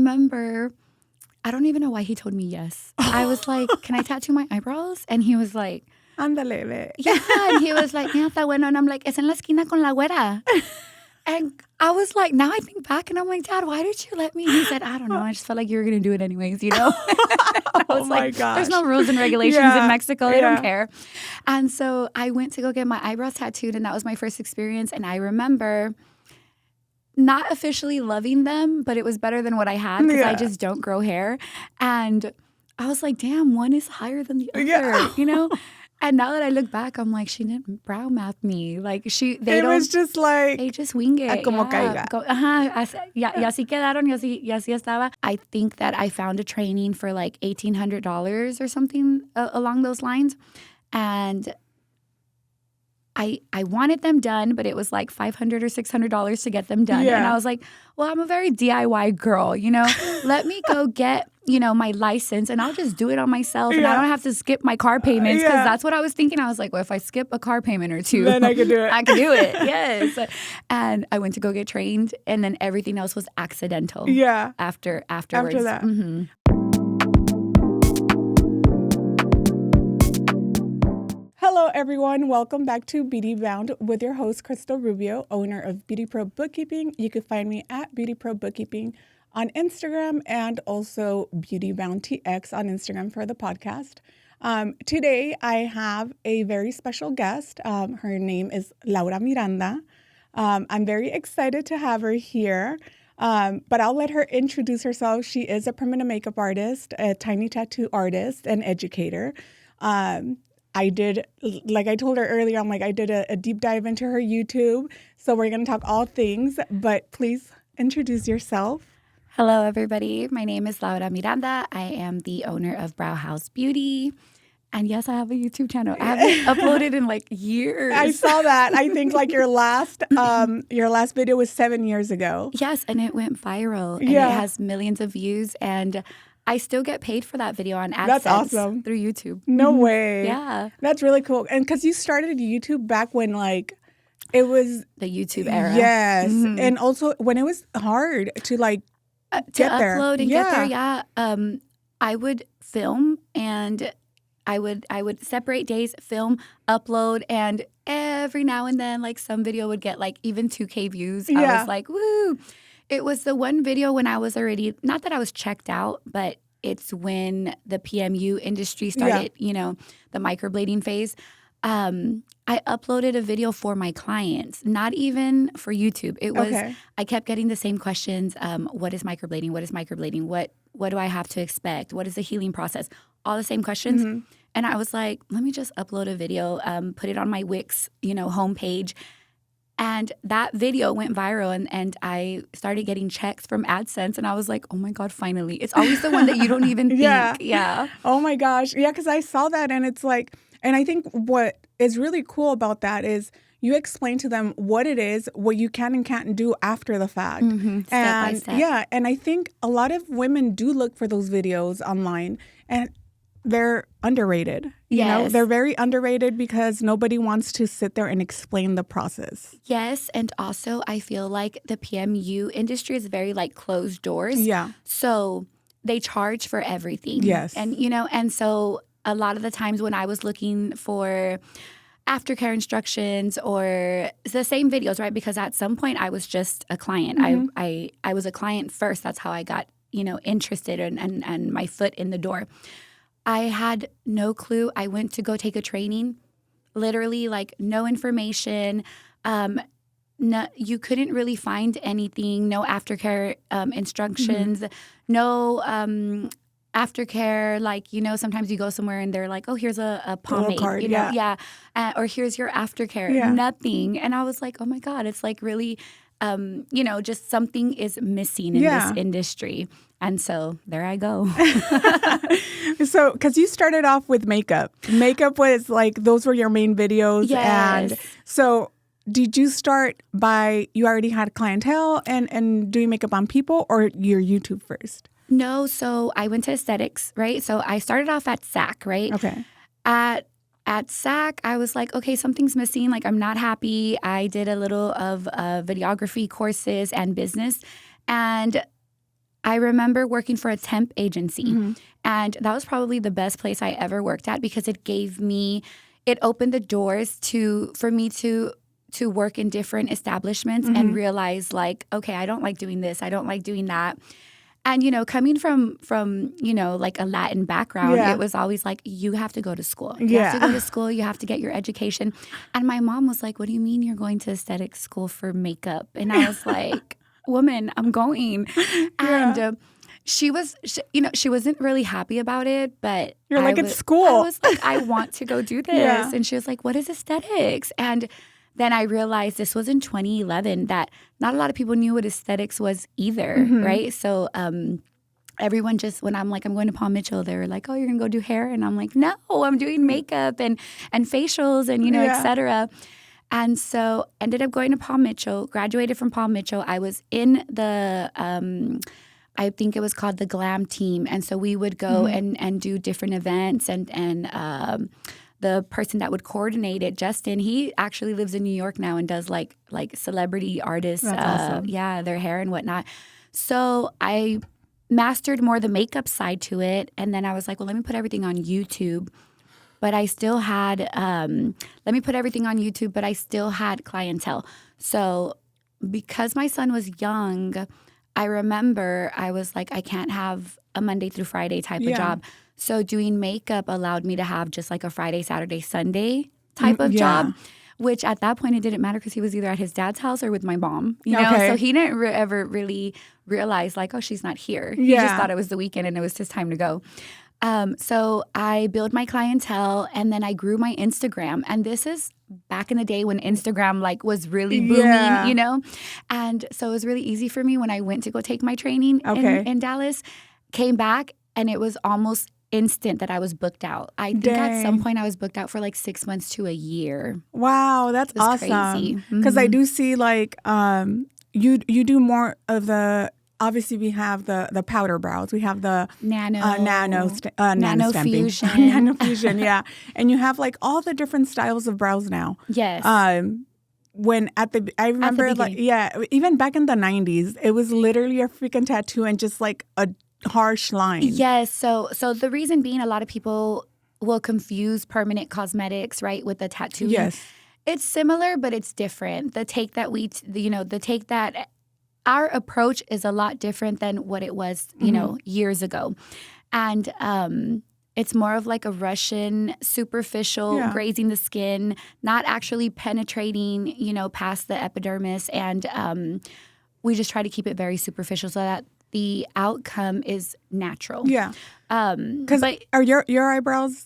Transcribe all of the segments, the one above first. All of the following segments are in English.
remember, I don't even know why he told me yes. I was like, can I tattoo my eyebrows? And he was like, Ándale, ve. yeah. And he was like, yeah, está bueno. And I'm like, es en la esquina con la güera. And I was like, now I think back and I'm like, Dad, why did you let me? He said, I don't know. I just felt like you were going to do it anyways, you know? I was my gosh. There's no rules and regulations in Mexico. They don't care. And so I went to go get my eyebrows tattooed, and that was my first experience. And I remember not officially loving them, but it was better than what I had because I just don't grow hair. And I was like, damn, one is higher than the other, you know? And now that I look back, I'm like, she didn't brow math me. Like, they was just like... They just wing it. Como caiga. Y así quedaron, y así estaba. I think that I found a training for like $1,800 or something along those lines. And I wanted them done, but it was like $500 or $600 to get them done. Yeah. And I was like, well, I'm a very DIY girl, you know? Let me go get, my license, and I'll just do it on myself. And I don't have to skip my car payments, because that's what I was thinking. I was like, well, if I skip a car payment or two, then I can do it. I can do it, yes. And I went to go get trained, and then everything else was accidental. Yeah. Afterwards. After that. Mm-hmm. Hello, everyone. Welcome back to Beauty Bound with your host, Cristal Rubio, owner of Beauty Pro Bookkeeping. You can find me at Beauty Pro Bookkeeping on Instagram, and also Beauty Bound TX on Instagram for the podcast. Today, I have a very special guest. Her name is Laura Miranda. I'm very excited to have her here, but I'll let her introduce herself. She is a permanent makeup artist, a tiny tattoo artist, and educator. I did, like I told her earlier, I did a deep dive into her YouTube. So we're going to talk all things, but please introduce yourself. Hello, everybody. My name is Laura Miranda. I am the owner of Brow House Beauty. And yes, I have a YouTube channel. I haven't uploaded in like years. I saw that. I think like your last video was 7 years ago. Yes, and it went viral. And it has millions of views. And I still get paid for that video on AdSense. That's awesome. Through YouTube. No way. Yeah. That's really cool. And because you started YouTube back when it was... the YouTube era. Yes. Mm-hmm. And also when it was hard to get upload there. And get there. Yeah. I would film, and I would separate days, film, upload, and every now and then some video would get even 2K views. Yeah. I was like, woo. It was the one video when I was already, not that I was checked out, but it's when the PMU industry started, the microblading phase. I uploaded a video for my clients, not even for YouTube. It was, I kept getting the same questions. What is microblading? What is microblading? What do I have to expect? What is the healing process? All the same questions. Mm-hmm. And I was like, let me just upload a video, put it on my Wix, homepage. And that video went viral, and I started getting checks from AdSense, and I was like, oh my God, finally. It's always the one that you don't even think. Yeah. Oh my gosh. Yeah, because I saw that, and it's and I think what is really cool about that is you explain to them what it is, what you can and can't do after the fact. Mm-hmm. Step by step. Yeah, and I think a lot of women do look for those videos online, and they're underrated. You know, they're very underrated because nobody wants to sit there and explain the process. Yes, and also I feel like the PMU industry is very closed doors. Yeah. So they charge for everything. Yes. And and so a lot of the times when I was looking for aftercare instructions or the same videos, right? Because at some point I was just a client. Mm-hmm. I was a client first. That's how I got, interested and my foot in the door. I had no clue. I went to go take a training, literally no information. No, you couldn't really find anything. No aftercare instructions. Mm-hmm. No aftercare. Sometimes you go somewhere and they're like, oh, here's a pomade. Card, or here's your aftercare. Yeah. Nothing. And I was like, oh my God, it's really, just something is missing in this industry. And so there I go. So, because you started off with makeup. Makeup was those were your main videos. Yes. And so did you start you already had clientele and doing makeup on people, or your YouTube first? No. So I went to aesthetics, right? So I started off at SAC, right? Okay. At SAC, I was like, okay, something's missing. I'm not happy. I did a little of videography courses and business. And I remember working for a temp agency, and that was probably the best place I ever worked at because it opened the doors for me to work in different establishments and realize like, okay, I don't like doing this. I don't like doing that. And, coming from like a Latin background, it was always like, you have to go to school. You have to go to school. You have to get your education. And my mom was like, what do you mean you're going to aesthetic school for makeup? And I was like, woman, I'm going. And she wasn't really happy about it, but you're like, it's school. I was like, I want to go do this. And she was like, what is aesthetics? And then I realized this was in 2011 that not a lot of people knew what aesthetics was either, right? So everyone just, when I'm like, I'm going to Paul Mitchell, they were like, oh, you're going to go do hair? And I'm like, no, I'm doing makeup and facials and, et cetera. And so ended up going to Paul Mitchell, graduated from Paul Mitchell. I was in the, I think it was called the Glam Team. And so we would go and do different events and the person that would coordinate it, Justin, he actually lives in New York now and does like celebrity artists, awesome. Their hair and whatnot. So I mastered more the makeup side to it. And then I was like, well, let me put everything on YouTube. But I still had, but I still had clientele. So because my son was young, I remember I was like, I can't have a Monday through Friday type of job. So doing makeup allowed me to have just like a Friday, Saturday, Sunday type of job, which at that point it didn't matter because he was either at his dad's house or with my mom, know? So he didn't ever really realize like, oh, she's not here. He just thought it was the weekend and it was his time to go. So I built my clientele and then I grew my Instagram. And this is back in the day when Instagram like was really booming, And so it was really easy for me when I went to go take my training in Dallas, came back and it was almost instant that I was booked out. I think at some point I was booked out for like 6 months to a year. Wow, that's awesome. Because I do see like you do more of the. Obviously, we have the powder brows. We have the nano fusion. Nano fusion, yeah. And you have like all the different styles of brows now. Yes. I remember like even back in the 90s, it was literally a freaking tattoo and just like a harsh line. Yes. So the reason being, a lot of people will confuse permanent cosmetics, right, with the tattooing. Yes. It's similar, but it's different. The take that our approach is a lot different than what it was, years ago. And it's more of like a Russian, superficial, grazing the skin, not actually penetrating, past the epidermis. And we just try to keep it very superficial so that the outcome is natural. Yeah. Because are your eyebrows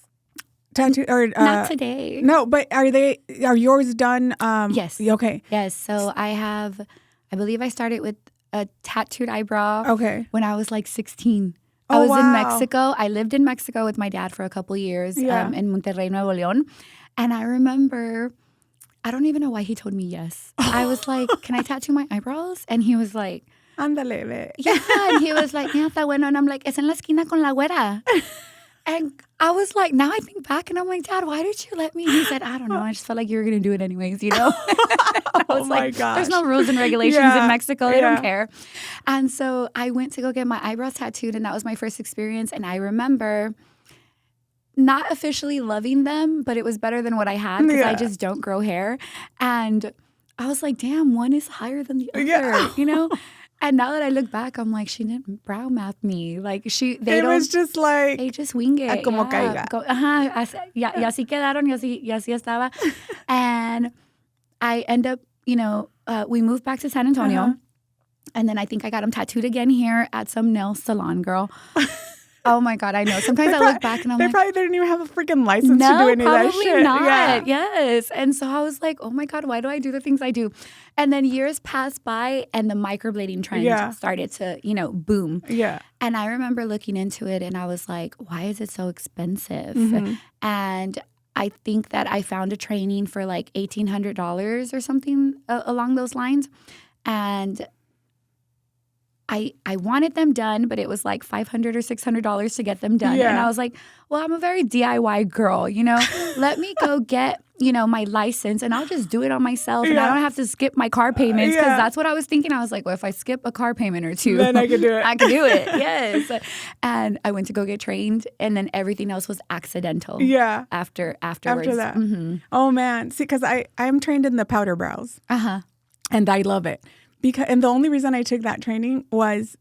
tattooed? Or not today. No, but are yours done? Yes. Okay. Yes. So I believe I started with a tattooed eyebrow when I was like 16. I was in Mexico. I lived in Mexico with my dad for a couple years in Monterrey, Nuevo León. And I remember, I don't even know why he told me yes. I was like, can I tattoo my eyebrows? And he was like, ándale, ve. Yeah. And he was like, yeah, está bueno. And I'm like, es en la esquina con la güera. And I was like, now I think back and I'm like, Dad, why did you let me? He said, I don't know. I just felt like you were going to do it anyways, I was my gosh. There's no rules and regulations in Mexico. They don't care. And so I went to go get my eyebrows tattooed and that was my first experience. And I remember not officially loving them, but it was better than what I had because I just don't grow hair. And I was like, damn, one is higher than the other, And now that I look back, I'm like, she didn't brow map me. Like it was just like they just wing it. Como caiga. Y así quedaron, y así estaba. And I end up, we moved back to San Antonio. And then I think I got them tattooed again here at some nail salon, girl. Oh my God, I know. Sometimes I look back and I'm like, they probably didn't even have a freaking license to do any of that shit. Probably not. Yeah. Yes. And so I was like, oh my God, why do I do the things I do? And then years passed by and the microblading trend started to, boom. Yeah. And I remember looking into it and I was like, why is it so expensive? And I think that I found a training for like $1,800 or something along those lines. And I wanted them done, but it was like $500 or $600 to get them done. Yeah. And I was like, well, I'm a very DIY girl, let me go get, my license and I'll just do it on myself. And I don't have to skip my car payments because that's what I was thinking. I was like, well, if I skip a car payment or two, then I can do it. I can do it. Yes. And I went to go get trained and then everything else was accidental. Yeah. Afterwards. After that. Mm-hmm. Oh, man. See, because I'm trained in the powder brows. And I love it. And the only reason I took that training was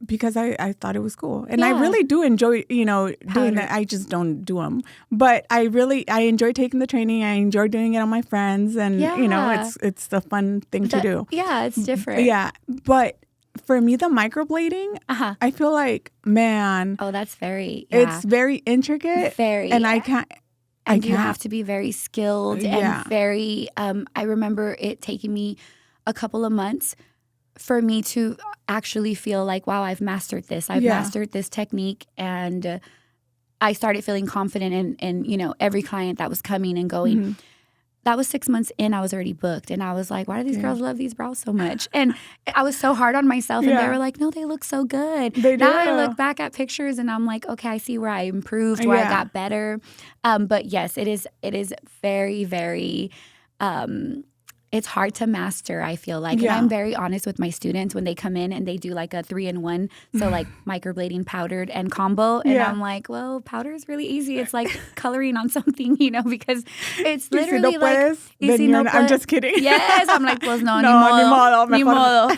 because I thought it was cool. And I really do enjoy, doing that. I just don't do them. But I enjoy taking the training. I enjoy doing it on my friends. And, it's the fun thing to do. Yeah, it's different. Yeah. But for me, the microblading, I feel like, man. Oh, that's very, it's very intricate. Very. And I can't. And you have to be very skilled and very, I remember it taking me a couple of months for me to actually feel like, wow, I've mastered this. I've mastered this technique. And I started feeling confident in every client that was coming and going. Mm-hmm. That was 6 months in, I was already booked. And I was like, why do these girls love these brows so much? And I was so hard on myself. And they were like, no, they look so good. They do. Now I look back at pictures and I'm like, okay, I see where I improved, where I got better. But yes, it is very, very... it's hard to master, I feel like. And I'm very honest with my students when they come in and they do like a 3-in-1. So like microblading, powdered, and combo. And I'm like, well, powder is really easy. It's like coloring on something, because it's literally like... I'm just kidding. Yes. I'm like, pues no, ni modo.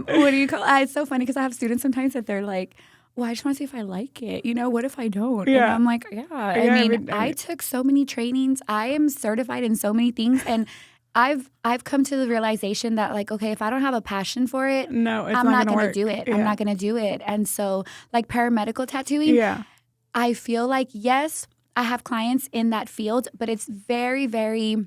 What do you call it? It's so funny because I have students sometimes that they're like, well, I just want to see if I like it. What if I don't? And I'm like, I mean, I took so many trainings. I am certified in so many things. And I've come to the realization that like, okay, if I don't have a passion for it, I'm not going to do it. I'm not going to do it. And so like paramedical tattooing, I feel like, yes, I have clients in that field, but it's very, very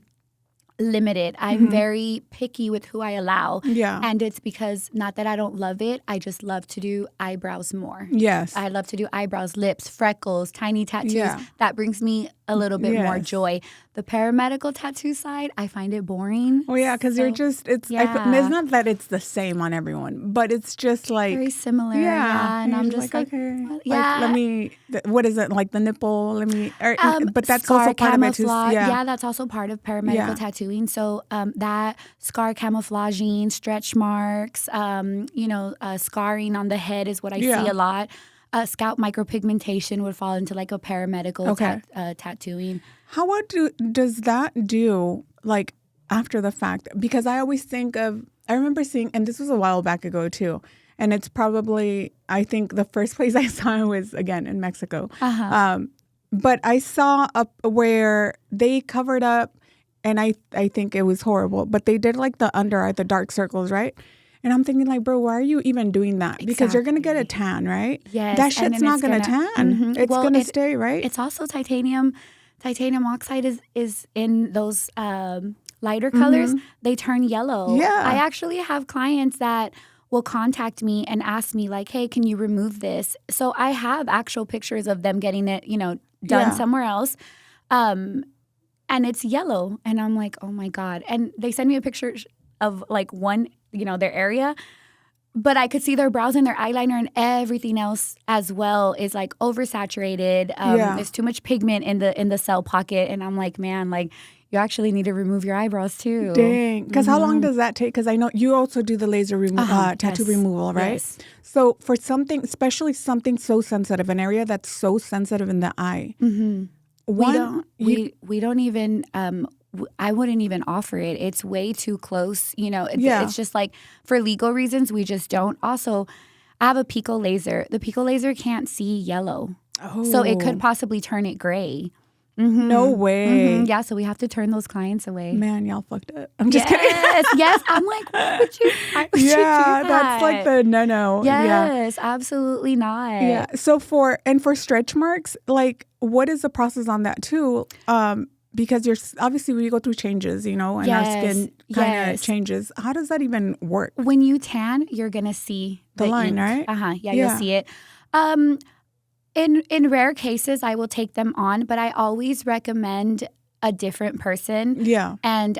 limited. I'm very picky with who I allow. Yeah. And it's because not that I don't love it. I just love to do eyebrows more. Yes. I love to do eyebrows, lips, freckles, tiny tattoos. Yeah. That brings me a little bit more joy. The paramedical tattoo side, I find it boring. Oh, yeah, because you're just, it's not that it's the same on everyone, but it's just like. Very similar. Yeah. And I'm just like, okay. Well, let me, what is it, like the nipple? But that's also part of it too. Yeah, that's also part of paramedical tattooing. So that scar camouflaging, stretch marks, scarring on the head is what I see a lot. Scalp micropigmentation would fall into like a paramedical tattooing. How does that do like after the fact? Because I always think I remember seeing, and this was a while back ago too, and it's probably, I think the first place I saw it was again in Mexico. But I saw up where they covered up, and I think it was horrible, but they did like the under eye, the dark circles, right? And I'm thinking like, bro, why are you even doing that? Exactly. Because you're going to get a tan, right? Yes. That shit's not going to tan. Mm-hmm. It's going to stay, right? It's also titanium. Titanium oxide is in those lighter colors. They turn yellow. Yeah. I actually have clients that will contact me and ask me like, hey, can you remove this? So I have actual pictures of them getting it, done somewhere else. And it's yellow. And I'm like, oh my God. And they send me a picture of like one, their area, but I could see their brows and their eyeliner and everything else as well is like oversaturated. There's too much pigment in the cell pocket. And I'm like, man, like you actually need to remove your eyebrows too. Dang. Because how long does that take? Because I know you also do the laser tattoo removal, right? Yes. So for something, especially something so sensitive, an area that's so sensitive in the eye, we don't even... I wouldn't even offer it. It's way too close. It's just like for legal reasons, we just don't. Also, I have a Pico laser. The Pico laser can't see yellow. Oh. So it could possibly turn it gray. Mm-hmm. No way. Mm-hmm. Yeah, so we have to turn those clients away. Man, y'all fucked up. I'm just kidding. Yes. I'm like, why would you do that? That's like the no. Yes, absolutely not. Yeah. So for stretch marks, like what is the process on that too? Because obviously we go through changes, and our skin kind of changes. How does that even work? When you tan, you're going to see the line, ink. Right? Yeah, you'll see it. In rare cases, I will take them on, but I always recommend a different person. Yeah. And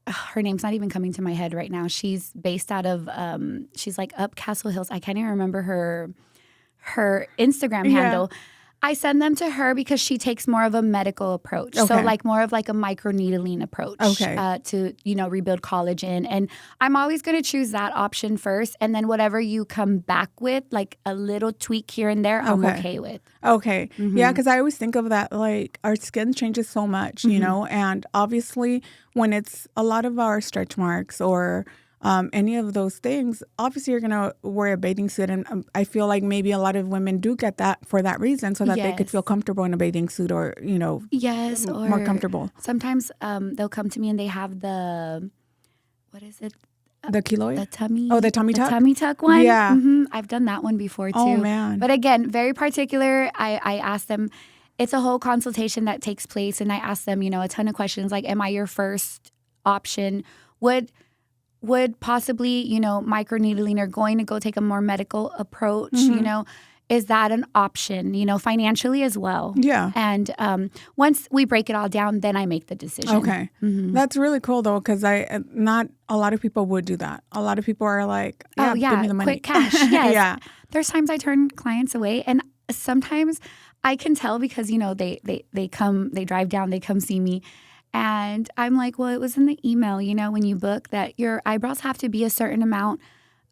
her name's not even coming to my head right now. She's based out of, she's like up Castle Hills. I can't even remember her Instagram handle. I send them to her because she takes more of a medical approach. So like more of like a microneedling approach to, rebuild collagen. And I'm always going to choose that option first. And then whatever you come back with, like a little tweak here and there, I'm okay with. Okay. Mm-hmm. Yeah, because I always think of that, like our skin changes so much, you know, and obviously when it's a lot of our stretch marks or any of those things, obviously you're going to wear a bathing suit. And I feel like maybe a lot of women do get that for that reason so that they could feel comfortable in a bathing suit or, or more comfortable. Sometimes they'll come to me and they have the, what is it? The keloid? The tummy. Oh, the tummy tuck? The tummy tuck one. Yeah. Mm-hmm. I've done that one before too. Oh, man. But again, very particular. I ask them, it's a whole consultation that takes place. And I ask them, a ton of questions like, am I your first option? Would possibly, microneedling or going to go take a more medical approach, is that an option, financially as well? Yeah. And once we break it all down, then I make the decision. Okay. Mm-hmm. That's really cool, though, because not a lot of people would do that. A lot of people are like, give me the money. Quick cash. Yes. There's times I turn clients away, and sometimes I can tell because, they come, they drive down, they come see me. And I'm like, well, it was in the email, when you book that your eyebrows have to be a certain amount,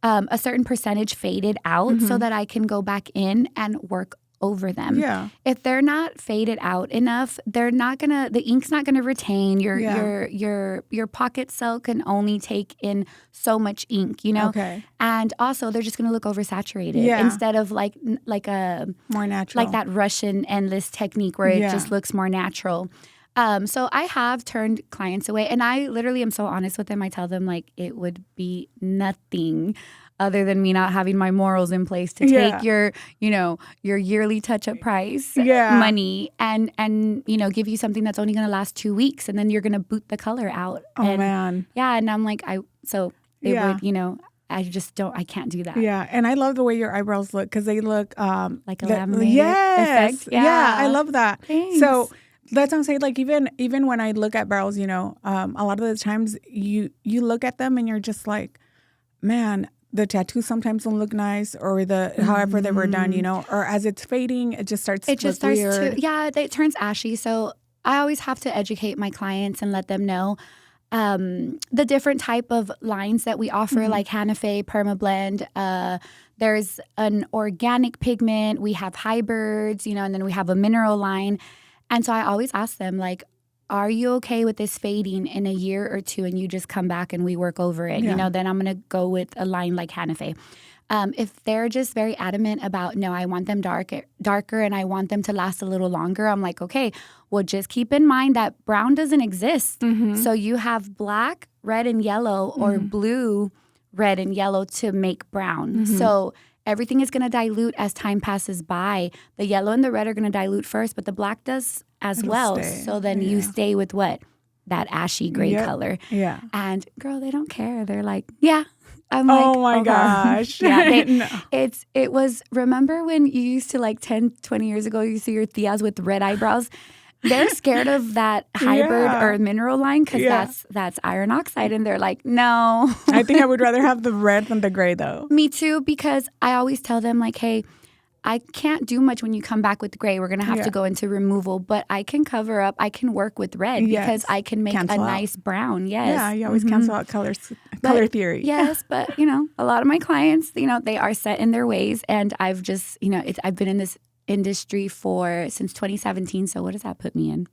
a certain percentage faded out so that I can go back in and work over them. Yeah. If they're not faded out enough, the ink's not gonna retain. Your pocket cell can only take in so much ink, Okay. And also they're just gonna look oversaturated instead of like a more natural, like that Russian endless technique where it just looks more natural. So I have turned clients away, and I literally am so honest with them. I tell them like it would be nothing other than me not having my morals in place to take your yearly touch-up price money and give you something that's only going to last 2 weeks, and then you're going to boot the color out. Oh, man. Yeah, and I'm like, would, I can't do that. Yeah, and I love the way your eyebrows look because they look like a laminated effect. Yeah, I love that. Thanks. So that's what I'm saying. Like even when I look at brows, a lot of the times you look at them and you're just like, man, the tattoos sometimes don't look nice, or however they were done, or as it's fading, it just starts. It turns ashy. So I always have to educate my clients and let them know the different type of lines that we offer, like Hanafe, PermaBlend. There's an organic pigment. We have hybrids, and then we have a mineral line. And so I always ask them, like, are you okay with this fading in a year or two, and you just come back and we work over it? Then I'm going to go with a line like Hanafe. If they're just very adamant about, no, I want them darker and I want them to last a little longer, I'm like, okay, well, just keep in mind that brown doesn't exist. Mm-hmm. So you have black, red, and yellow, or blue, red, and yellow to make brown. Mm-hmm. So everything is going to dilute as time passes by. The yellow and the red are going to dilute first, but the black does as well. Stay. So then you stay with what? That ashy gray color. Yeah. And girl, they don't care. They're like, yeah. I'm like, oh my gosh. Yeah, it was, remember when you used to like 10, 20 years ago, you see your tias with red eyebrows? They're scared of that hybrid or mineral line because that's iron oxide. And they're like, no. I think I would rather have the red than the gray, though. Me too, because I always tell them, like, hey, I can't do much when you come back with gray. We're going to have to go into removal, but I can cover up. I can work with red because I can make cancel a nice brown. Yes. Yeah, you always cancel out color theory. Yes, but, a lot of my clients, they are set in their ways. And I've just, I've been in this industry since 2017. So what does that put me in?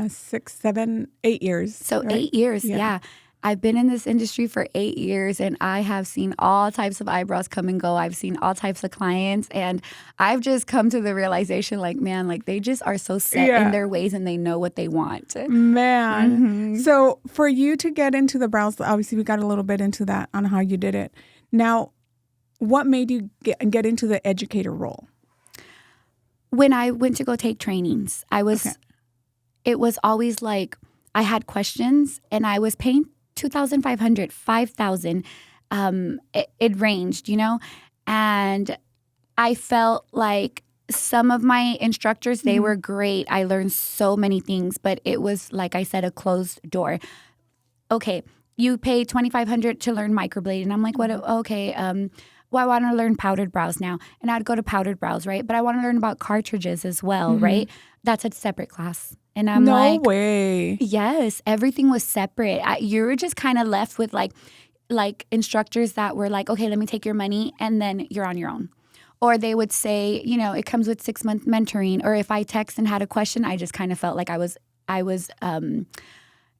6, 7, 8 years. So right? 8 years, yeah. I've been in this industry for 8 years, and I have seen all types of eyebrows come and go. I've seen all types of clients, and I've just come to the realization, like, man, like they just are so set in their ways and they know what they want. Man. Mm-hmm. So for you to get into the brows, obviously we got a little bit into that on how you did it. Now, what made you get into the educator role? When I went to go take trainings, it was always like I had questions and I was paying $2,500, $5,000. It ranged, and I felt like some of my instructors, they were great. I learned so many things, but it was, like I said, a closed door. okay, you pay $2,500 to learn microblading. I'm like, what? Okay, well, I want to learn powdered brows now. And I'd go to powdered brows, right? But I want to learn about cartridges as well, right? That's a separate class. And I'm like, no way. Yes, everything was separate. You were just kind of left with like instructors that were like, okay, let me take your money and then you're on your own. Or they would say, you know, it comes with 6-month mentoring. Or if I text and had a question, I just kind of felt like I was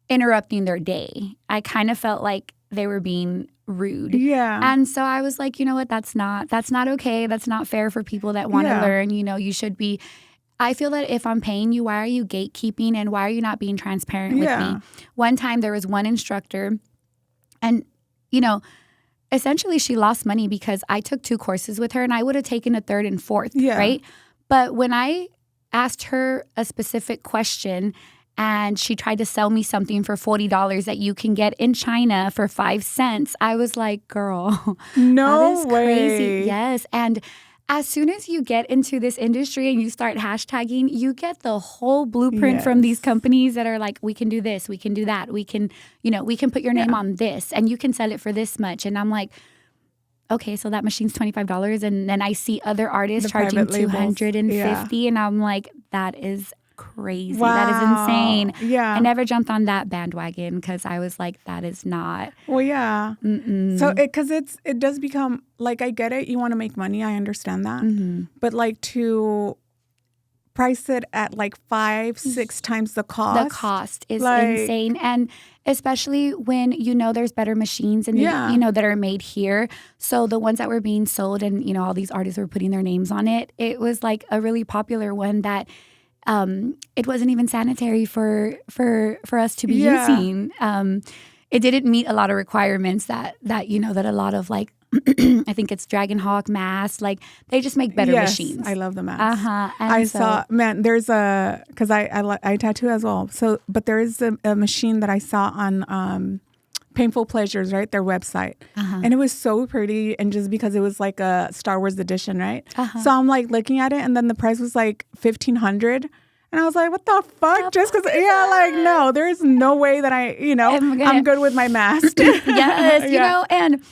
interrupting their day. I kind of felt like they were being rude. Yeah. And so I was like, you know what, that's not okay. That's not fair for people that want to learn. You know, you should be. I feel that if I'm paying you, why are you gatekeeping and why are you not being transparent with me? One time there was one instructor and, you know, essentially she lost money because I took 2 courses with her and I would have taken a 3rd and 4th, right? But when I asked her a specific question and she tried to sell me something for $40 that you can get in China for 5 cents, I was like, girl, no that is way. crazy. Yes. And as soon as you get into this industry and you start hashtagging, you get the whole blueprint from these companies that are like, we can do this, we can do that, we can, you know, we can put your name on this and you can sell it for this much. And I'm like, okay, so that machine's $25. And then I see other artists charging $250 and I'm like, that is crazy. Wow. That is insane. Yeah. I never jumped on that bandwagon because I was like, that is not. Well, yeah. So because it does become like, I get it. You want to make money. I understand that. But like to price it at like 5-6 times the cost. The cost is insane. And especially when you know there's better machines and you know that are made here. So the ones that were being sold and, you know, all these artists were putting their names on it. It was like a really popular one that it wasn't even sanitary for us to be using. It didn't meet a lot of requirements that you know that a lot of like I think it's Dragon Hawk masks, like they just make better machines. I love the masks. And saw there's a because I tattoo as well. So but there is a machine that I saw on Painful Pleasures, right? Their website. And it was so pretty. And just because it was like a Star Wars edition, right? So I'm like looking at it and then the price was like $1,500. And I was like, what the fuck? Just because, like, no, there is no way that I'm good with my mask. Yes, you know, and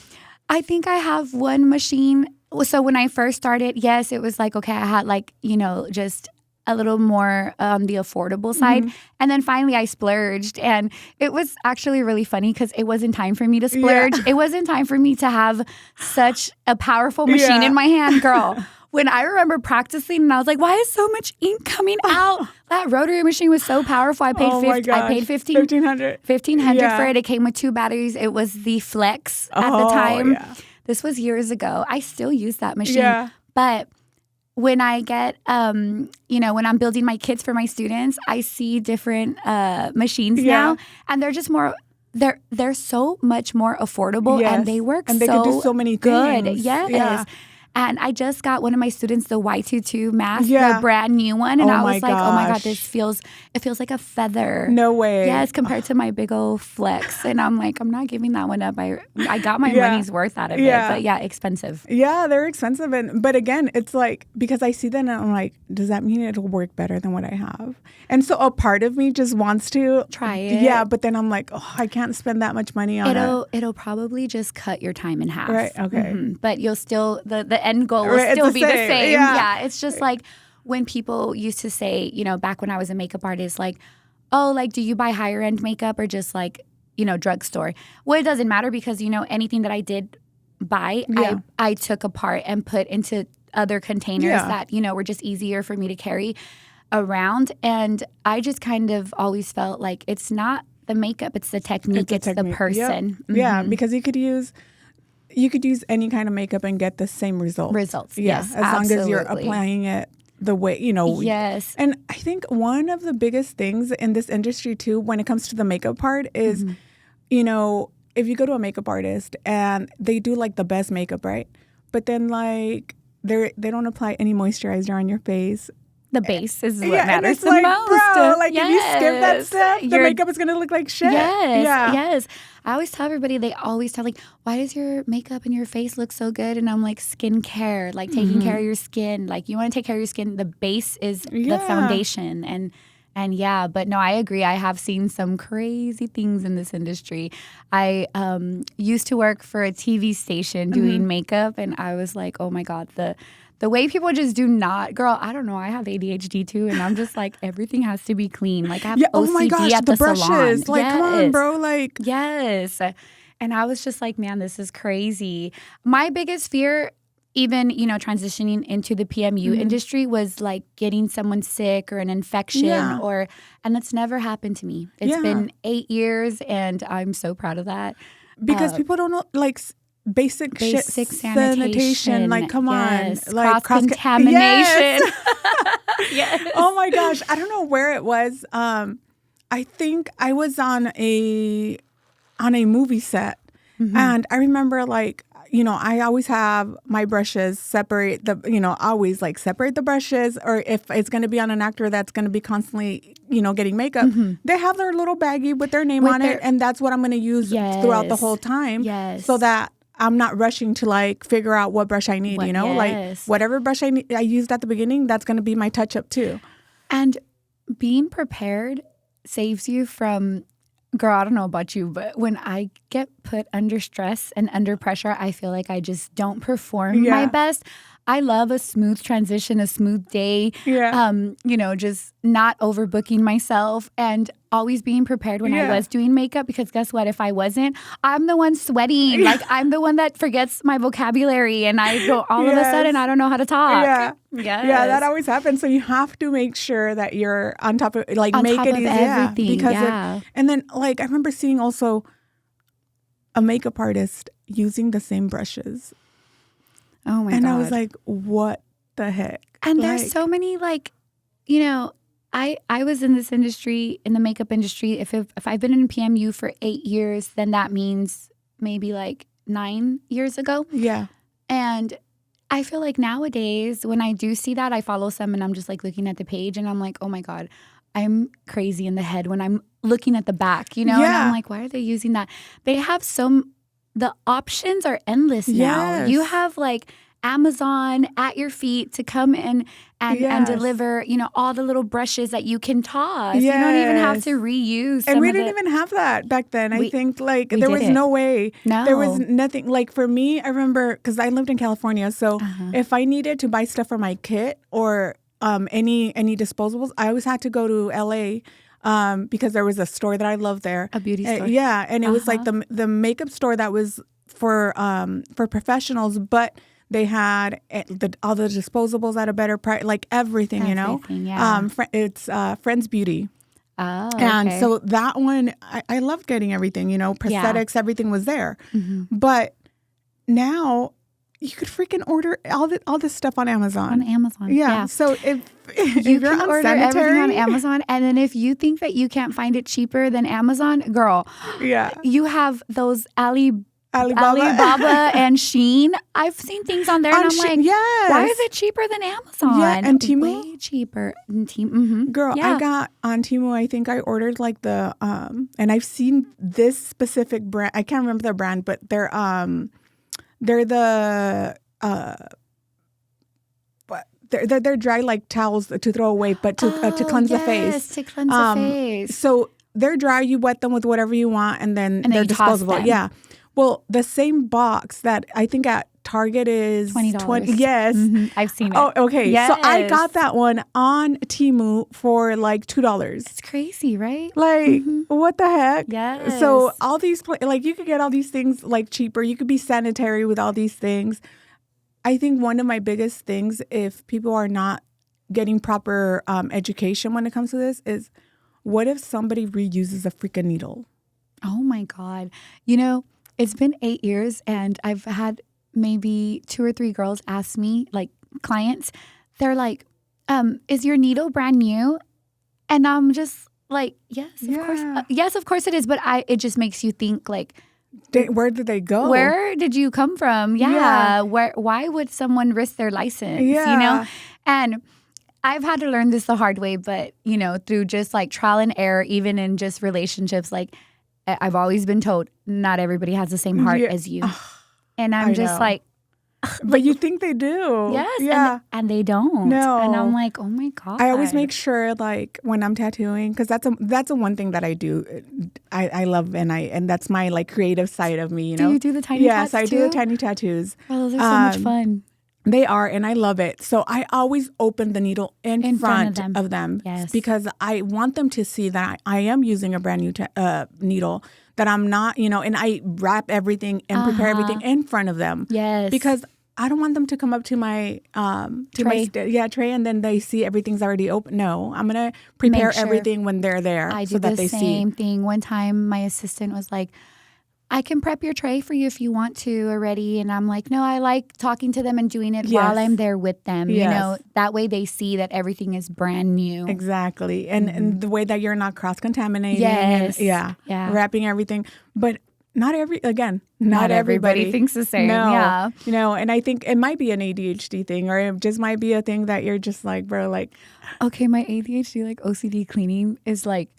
I think I have one machine. So when I first started, yes, it was like, okay, I had like, you know, just a little more on the affordable side. And then finally I splurged. And it was actually really funny because it wasn't time for me to splurge. It wasn't time for me to have such a powerful machine in my hand, girl. When I remember practicing and I was like, why is so much ink coming out? That rotary machine was so powerful. I paid $1,500 for it. It came with 2 batteries. It was the Flex at the time. This was years ago. I still use that machine. But when I get, you know, when I'm building my kits for my students, I see different machines now. And they're just more, they're so much more affordable and they work and they can do so many good. things. Yes. And I just got one of my students the Y22 mask, the brand new one. And I was like, oh my God, it feels like a feather. No way. Yes, compared to my big old Flex. And I'm like, I'm not giving that one up. I got my money's worth out of it. But yeah, expensive. Yeah, they're expensive. But again, it's like, because I see that and I'm like, does that mean it'll work better than what I have? And so a part of me just wants to try it. Yeah, but then I'm like, oh, I can't spend that much money on it. It'll probably just cut your time in half. Right, okay. But you'll still, the end goal will still be the same. Yeah, it's just like when people used to say, you know, back when I was a makeup artist, like, oh, like, do you buy higher end makeup or just like, you know, drugstore? Well, it doesn't matter because, you know, anything that I did buy, I took apart and put into other containers that, you know, were just easier for me to carry around. And I just kind of always felt like it's not the makeup, it's the technique, it's the person. Yep. Yeah, because you could use any kind of makeup and get the same results. Yes, as long as you're applying it the way, you know. Yes. And I think one of the biggest things in this industry too, when it comes to the makeup part is, you know, if you go to a makeup artist and they do like the best makeup, right? But then like they don't apply any moisturizer on your face. The base is what matters the like, most. Bro, like if you skip that step, the makeup is gonna look like shit. Yes. I always tell everybody, they always tell like, why does your makeup and your face look so good? And I'm like, skincare, like taking care of your skin. Like you want to take care of your skin. The base is the foundation, and yeah, but no, I agree. I have seen some crazy things in this industry. I used to work for a TV station doing makeup, and I was like, oh my God, the way people just do not, girl, I don't know. I have ADHD too, and I'm just like, everything has to be clean. Like I have OCD oh my gosh, at the salon. brushes. Like, come on, bro. Like, yes. And I was just like, man, this is crazy. My biggest fear, even, transitioning into the PMU industry, was like getting someone sick or an infection and that's never happened to me. It's been 8 years and I'm so proud of that. Because people don't know, like, basic sanitation. Like, come on. Like, cross-contamination. Yes. Oh my gosh. I don't know where it was. I think I was on a movie set and I remember like, I always have my brushes separate always like separate the brushes, or if it's going to be on an actor that's going to be constantly, getting makeup, they have their little baggie with their name on it. And that's what I'm going to use throughout the whole time. Yes. So that I'm not rushing to like figure out what brush I need, like whatever brush I used at the beginning, that's going to be my touch up too. And being prepared saves you from, girl, I don't know about you, but when I get put under stress and under pressure, I feel like I just don't perform my best. I love a smooth transition, a smooth day, just not overbooking myself and always being prepared when I was doing makeup, because guess what? If I wasn't, I'm the one sweating. Like I'm the one that forgets my vocabulary and I go all of a sudden, I don't know how to talk. Yeah, that always happens. So you have to make sure that you're on top of, like, on make top it of easy. everything. Because and then like I remember seeing also a makeup artist using the same brushes. Oh my God. And I was like, what the heck? And there's so many, like, I was in this industry, in the makeup industry. If I've been in PMU for 8 years, then that means maybe like 9 years ago. Yeah. And I feel like nowadays when I do see that, I follow some and I'm just like looking at the page and I'm like, oh my God, I'm crazy in the head when I'm looking at the back, And I'm like, why are they using that? They have the options are endless now. Yes. You have like Amazon at your feet to come in and deliver, all the little brushes that you can toss. Yes. You don't even have to reuse. And we didn't even have that back then. I think like there was no way. No. There was nothing. Like for me, I remember, because I lived in California. So if I needed to buy stuff for my kit or any disposables, I always had to go to LA. Because there was a store that I loved there. A beauty store. And it was like the makeup store that was for professionals, but they had all the disposables at a better price, like everything, Yeah. It's Friends Beauty. Oh, and so that one, I loved getting everything, prosthetics, everything was there. But now you could freaking order all this stuff on Amazon. Yeah. So if you you're can order everything on Amazon, and then if you think that you can't find it cheaper than Amazon, girl, you have those Alibaba and Shein. I've seen things on there, and I'm like, why is it cheaper than Amazon? Yeah, and Temu, way cheaper. Girl, I got on Temu. I think I ordered like the and I've seen this specific brand. I can't remember the brand, but they're the they're dry like towels to throw away, but to cleanse the face. To cleanse the face. So they're dry. You wet them with whatever you want, and then they're disposable. Yeah. Well, the same box that I think at Target is $20. Yes. I've seen it. Oh, okay. Yes. So I got that one on Temu for like $2. It's crazy, right? Like, what the heck? Yes. So all these, like, you could get all these things like cheaper. You could be sanitary with all these things. I think one of my biggest things, if people are not getting proper education when it comes to this, is what if somebody reuses a freaking needle? Oh my God. It's been 8 years and I've had maybe 2 or 3 girls ask me, like clients, they're like, is your needle brand new? And I'm just like, yes, of course. Yes, of course it is. But it just makes you think like, where did they go? Where did you come from? Yeah. Why would someone risk their license? And I've had to learn this the hard way, but through just like trial and error, even in just relationships, like I've always been told not everybody has the same heart as you. And I'm just like, But you think they do. Yes. Yeah. And they don't. No. And I'm like, oh my God. I always make sure, like, when I'm tattooing, because that's a one thing that I do. I love, and that's my, like, creative side of me, you know? Do you do the tiny tattoos Yes, I do the tiny tattoos. Oh, those are so much fun. They are, and I love it. So I always open the needle in front of them. Yes. Because I want them to see that I am using a brand new needle, that I'm not, you know, and I wrap everything and prepare everything in front of them. Yes. Because I don't want them to come up to my tray. Tray, and then they see everything's already open. No, I'm gonna prepare everything when they're there. I do so that the they same see. thing. One time, my assistant was like, I can prep your tray for you if you want to already. And I'm like, no, I like talking to them and doing it while I'm there with them. Yes. You know, that way they see that everything is brand new. Exactly. And the way that you're not cross-contaminating. Yes. And, wrapping everything. But not not everybody thinks the same. No. Yeah. You know, and I think it might be an ADHD thing, or it just might be a thing that you're just like, bro, like. Okay, my ADHD, like OCD cleaning is like,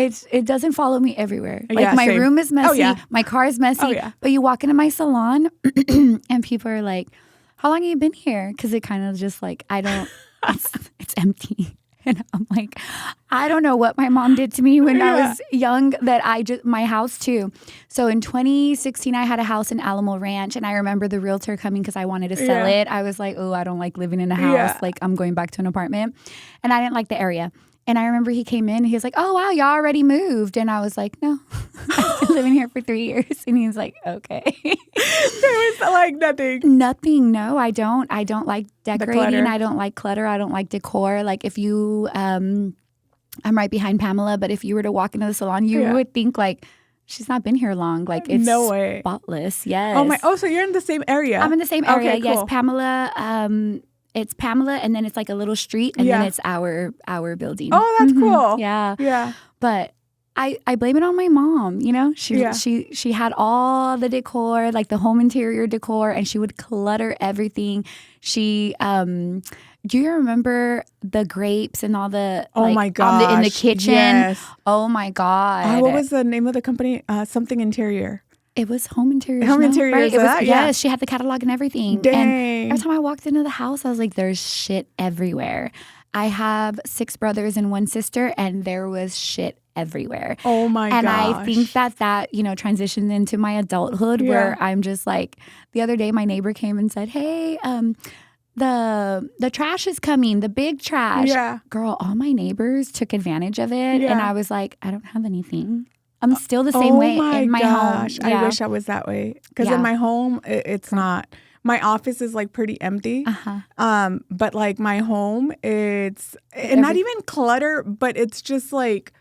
it doesn't follow me everywhere. Like my room is messy, my car is messy, but you walk into my salon and people are like, how long have you been here? Because it kind of just like, it's empty. And I'm like, I don't know what my mom did to me when I was young, that my house too. So in 2016, I had a house in Alamo Ranch, and I remember the realtor coming because I wanted to sell it. I was like, oh, I don't like living in a house. Like, I'm going back to an apartment. And I didn't like the area. And I remember he came in and he was like, oh, wow, y'all already moved. And I was like, no, I've been living here for 3 years. And he was like, okay. There was like nothing. Nothing. No, I don't. I don't like decorating. I don't like clutter. I don't like decor. Like if you, I'm right behind Pamela, but if you were to walk into the salon, you would think like, she's not been here long. Like it's no way. Spotless. Yes. Oh, so you're in the same area. I'm in the same area. Okay, cool. Yes, Pamela. It's Pamela, and then it's like a little street, and then it's our building. Oh, that's cool. Yeah. Yeah. But I blame it on my mom, you know? She had all the decor, like the home interior decor, and she would clutter everything. She do you remember the grapes and all the my gosh. in the kitchen? Yes. Oh my God. What was the name of the company? Something Interior. It was Home Interior. Home Interior, right? Yeah. Yes, she had the catalog and everything. Dang. And every time I walked into the house, I was like, there's shit everywhere. I have 6 brothers and 1 sister, and there was shit everywhere. Oh my gosh. And I think that, you know, transitioned into my adulthood where I'm just like, the other day my neighbor came and said, hey, the trash is coming, the big trash. Yeah. Girl, all my neighbors took advantage of it. Yeah. And I was like, I don't have anything. I'm still the same way in my home. Yeah. I wish I was that way. Because in my home, it's not. My office is like pretty empty. But like my home, it's not even clutter, but it's just like,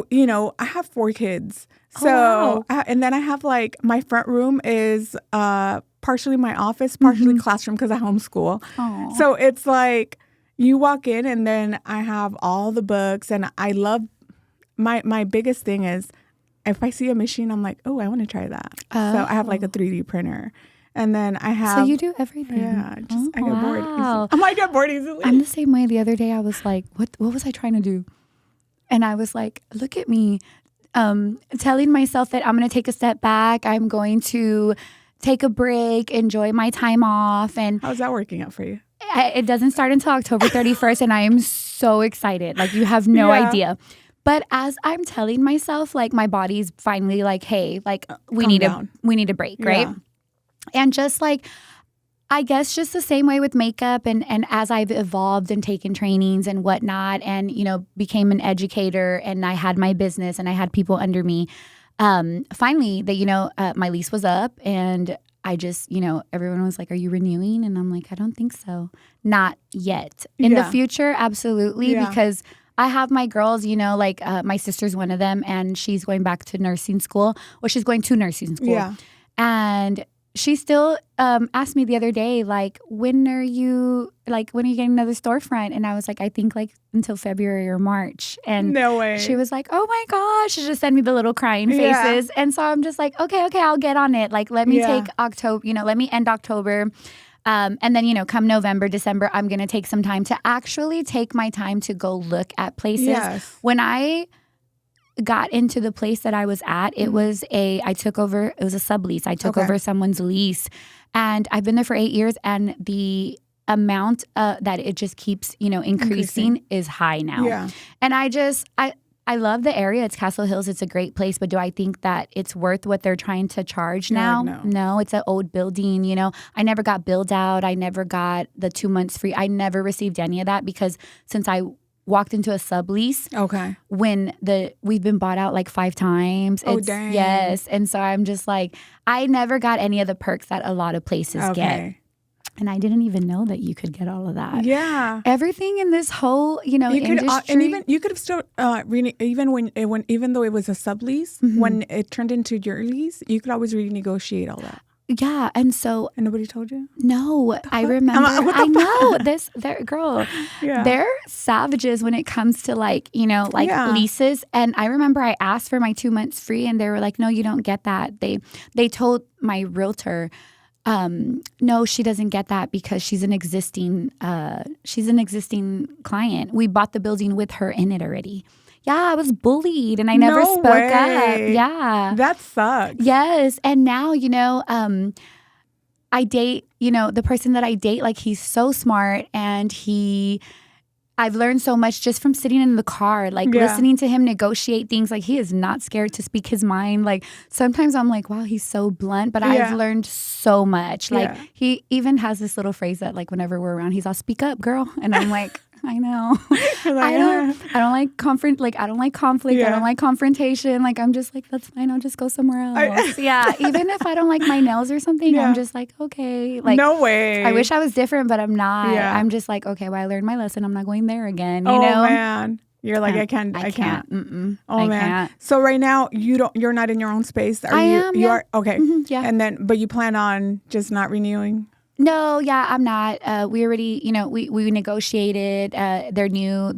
you know, I have 4 kids. So, and then I have like, my front room is partially my office, partially classroom because I homeschool. Aww. So it's like, you walk in and then I have all the books, and I love. My biggest thing is if I see a machine, I'm like, oh, I want to try that. So I have like a 3D printer. And then I have... So you do everything. Yeah. I get bored easily. I might get bored easily. I'm the same way. The other day I was like, what was I trying to do? And I was like, look at me. Telling myself that I'm going to take a step back. I'm going to take a break, enjoy my time off. And how's that working out for you? It doesn't start until October 31st. And I am so excited. Like you have no idea. But as I'm telling myself, like my body's finally like, hey, like we need a break, right? And just like, I guess just the same way with makeup and as I've evolved and taken trainings and whatnot and, you know, became an educator and I had my business and I had people under me. Finally, my lease was up and I just, you know, everyone was like, are you renewing? And I'm like, I don't think so. Not yet. In the future, absolutely, because I have my girls, you know, like my sister's one of them and she's going back to nursing school. Well, she's going to nursing school. Yeah. And she still asked me the other day, like, when are you getting another storefront? And I was like, I think like until February or March. And no way. She was like, oh my gosh. She just sent me the little crying faces. And so I'm just like, okay, I'll get on it. Like, let me take October, you know, let me end October. And then, you know, come November, December, I'm going to take some time to actually take my time to go look at places. Yes. When I got into the place that I was at, it was a sublease. I took over someone's lease, and I've been there for 8 years, and the amount that it just keeps, increasing is high now. Yeah. And I love the area. It's Castle Hills. It's a great place. But do I think that it's worth what they're trying to charge now? No, it's an old building. I never got billed out. I never got the 2 months free. I never received any of that because since I walked into a sublease, when we've been bought out like 5 times. Dang. Yes. And so I'm just like, I never got any of the perks that a lot of places get. And I didn't even know that you could get all of that. Yeah, everything in this whole, industry. And even you could have still even though it was a sublease, when it turned into your lease, you could always renegotiate all that. Yeah, and so and nobody told you. No, I remember. I know this. Girl, they're savages when it comes to leases. And I remember I asked for my 2 months free, and they were like, "No, you don't get that." They told my realtor. No, she doesn't get that because she's an existing client. We bought the building with her in it already. Yeah, I was bullied and I never spoke up. Yeah. That sucks. Yes. And now, I date, the person that I date, he's so smart and I've learned so much just from sitting in the car, listening to him negotiate things. He is not scared to speak his mind. Sometimes I'm like, wow, he's so blunt, but I've learned so much. He even has this little phrase that whenever we're around, he's all, speak up, girl. And I'm like, I know. I don't like conflict. I don't like confrontation. I'm just like, that's fine. I'll just go somewhere else. Even if I don't like my nails or something, I'm just like, okay. No way. I wish I was different, but I'm not. Yeah. I'm just like, okay, well, I learned my lesson. I'm not going there again. Oh man. You're like, I can't. Mm-mm. Oh man. Can't. So right now you're not in your own space. I am. You are okay. Mm-hmm, yeah. And but you plan on just not renewing? No, yeah, I'm not. We already, we negotiated. They're new.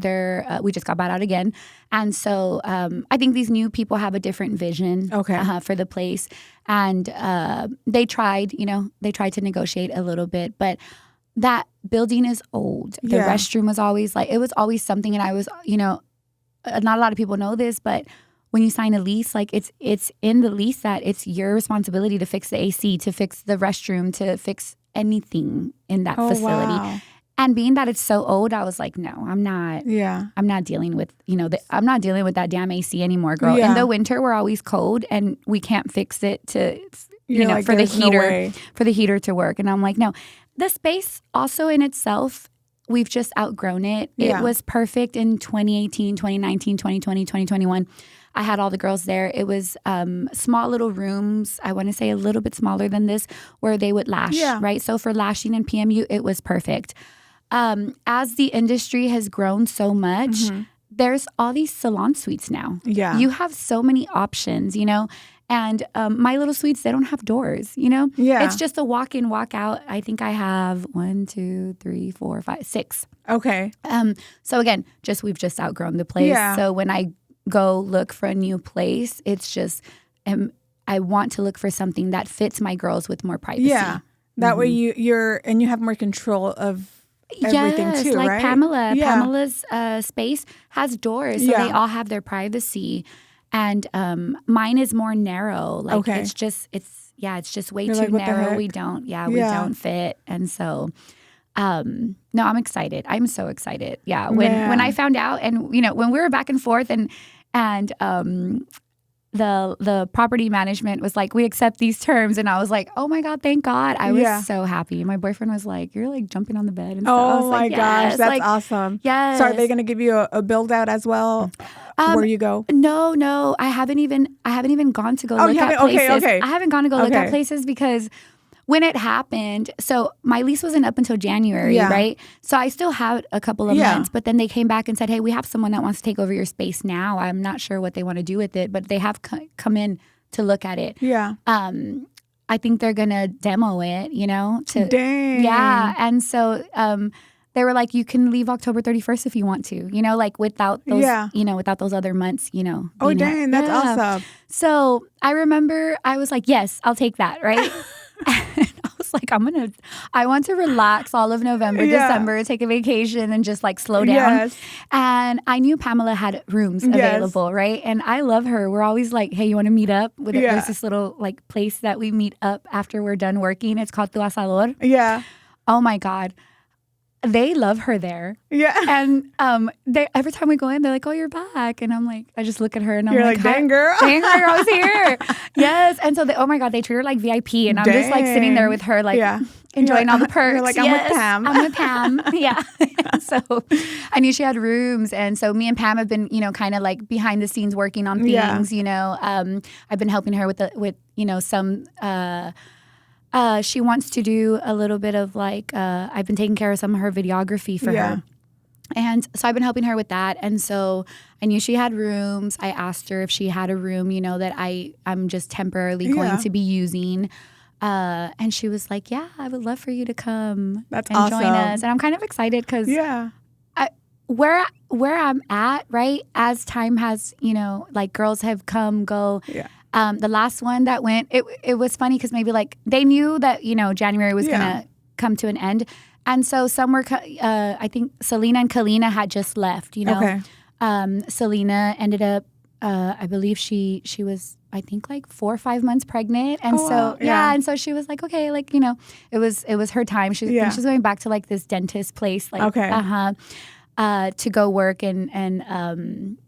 We just got bought out again. And so I think these new people have a different vision for the place. And they tried to negotiate a little bit. But that building is old. The restroom was always it was always something. And I was, not a lot of people know this, but when you sign a lease, it's in the lease that it's your responsibility to fix the AC, to fix the restroom, to fix anything in that facility. Wow. And being that it's so old, I was like, no, I'm not. Yeah. I'm not dealing with, I'm not dealing with that damn AC anymore, girl. Yeah. In the winter, we're always cold and we can't fix it to, for the heater to work. And I'm like, no. The space also in itself, we've just outgrown it. Yeah. It was perfect in 2018, 2019, 2020, 2021. I had all the girls there. It was small little rooms, I want to say a little bit smaller than this, where they would lash, right? So for lashing and PMU, it was perfect. As the industry has grown so much, there's all these salon suites now. Yeah. You have so many options, And my little suites, they don't have doors, Yeah. It's just a walk in, walk out. I think I have 1, 2, 3, 4, 5, 6. Okay. So again, we've just outgrown the place. Yeah. So when I go look for a new place, it's just I want to look for something that fits my girls with more privacy. Yeah. That way you have more control of everything too, like right? Pamela. Yeah. Pamela's space has doors, so they all have their privacy. And mine is more narrow. It's just way You're too like, what the narrow. heck? We don't fit. And so no, I'm excited. I'm so excited. Yeah. When I found out, and when we were back and forth, and the property management was like, we accept these terms, and I was like, oh my God, thank God. I was so happy. My boyfriend was like, you're jumping on the bed and stuff. Oh my gosh, that's awesome. Yes. So are they going to give you a build out as well? Where you go? No, I haven't even gone to go look at places. Okay. I haven't gone to go look at places because when it happened, so my lease wasn't up until January, right? So I still had a couple of months, but then they came back and said, hey, we have someone that wants to take over your space now. I'm not sure what they want to do with it, but they have come in to look at it. Yeah. I think they're going to demo it, Dang. Yeah. And so they were like, you can leave October 31st if you want to, without those, without those other months, Oh, dang. That's awesome. So I remember I was like, yes, I'll take that, right? And I was like, I want to relax all of November, December, take a vacation and just like slow down. Yes. And I knew Pamela had rooms available, right? And I love her. We're always like, hey, you want to meet up? There's this little like place that we meet up after we're done working. It's called Tu Asador. Yeah. Oh my God. They love her there. Yeah. And they every time we go in, they're like, oh, you're back. And I'm like, I just look at her and I'm You're like, dang girl. Dang girl, I was here. Yes. And so oh my God, they treat her like VIP. And I'm just like sitting there with her, like enjoying all the perks. You're like, I'm with Pam. I'm with Pam. Yeah. So I knew she had rooms. And so me and Pam have been, kind of like behind the scenes working on things, I've been helping her with some she wants to do a little bit of like, I've been taking care of some of her videography for her. And so I've been helping her with that. And so I knew she had rooms. I asked her if she had a room, that I'm just temporarily going to be using. And she was like, yeah, I would love for you to come and join us. And I'm kind of excited because where I'm at, right, as time has, like girls have come, go. Yeah. The last one that went, it was funny because maybe like they knew that, January was going to come to an end. And so some were, I think Selena and Kalina had just left, Okay. Selena ended up, I believe she was, I think like 4 or 5 months pregnant. And and so she was like, okay, like, it was her time. She's going back to like this dentist place, like, to go work and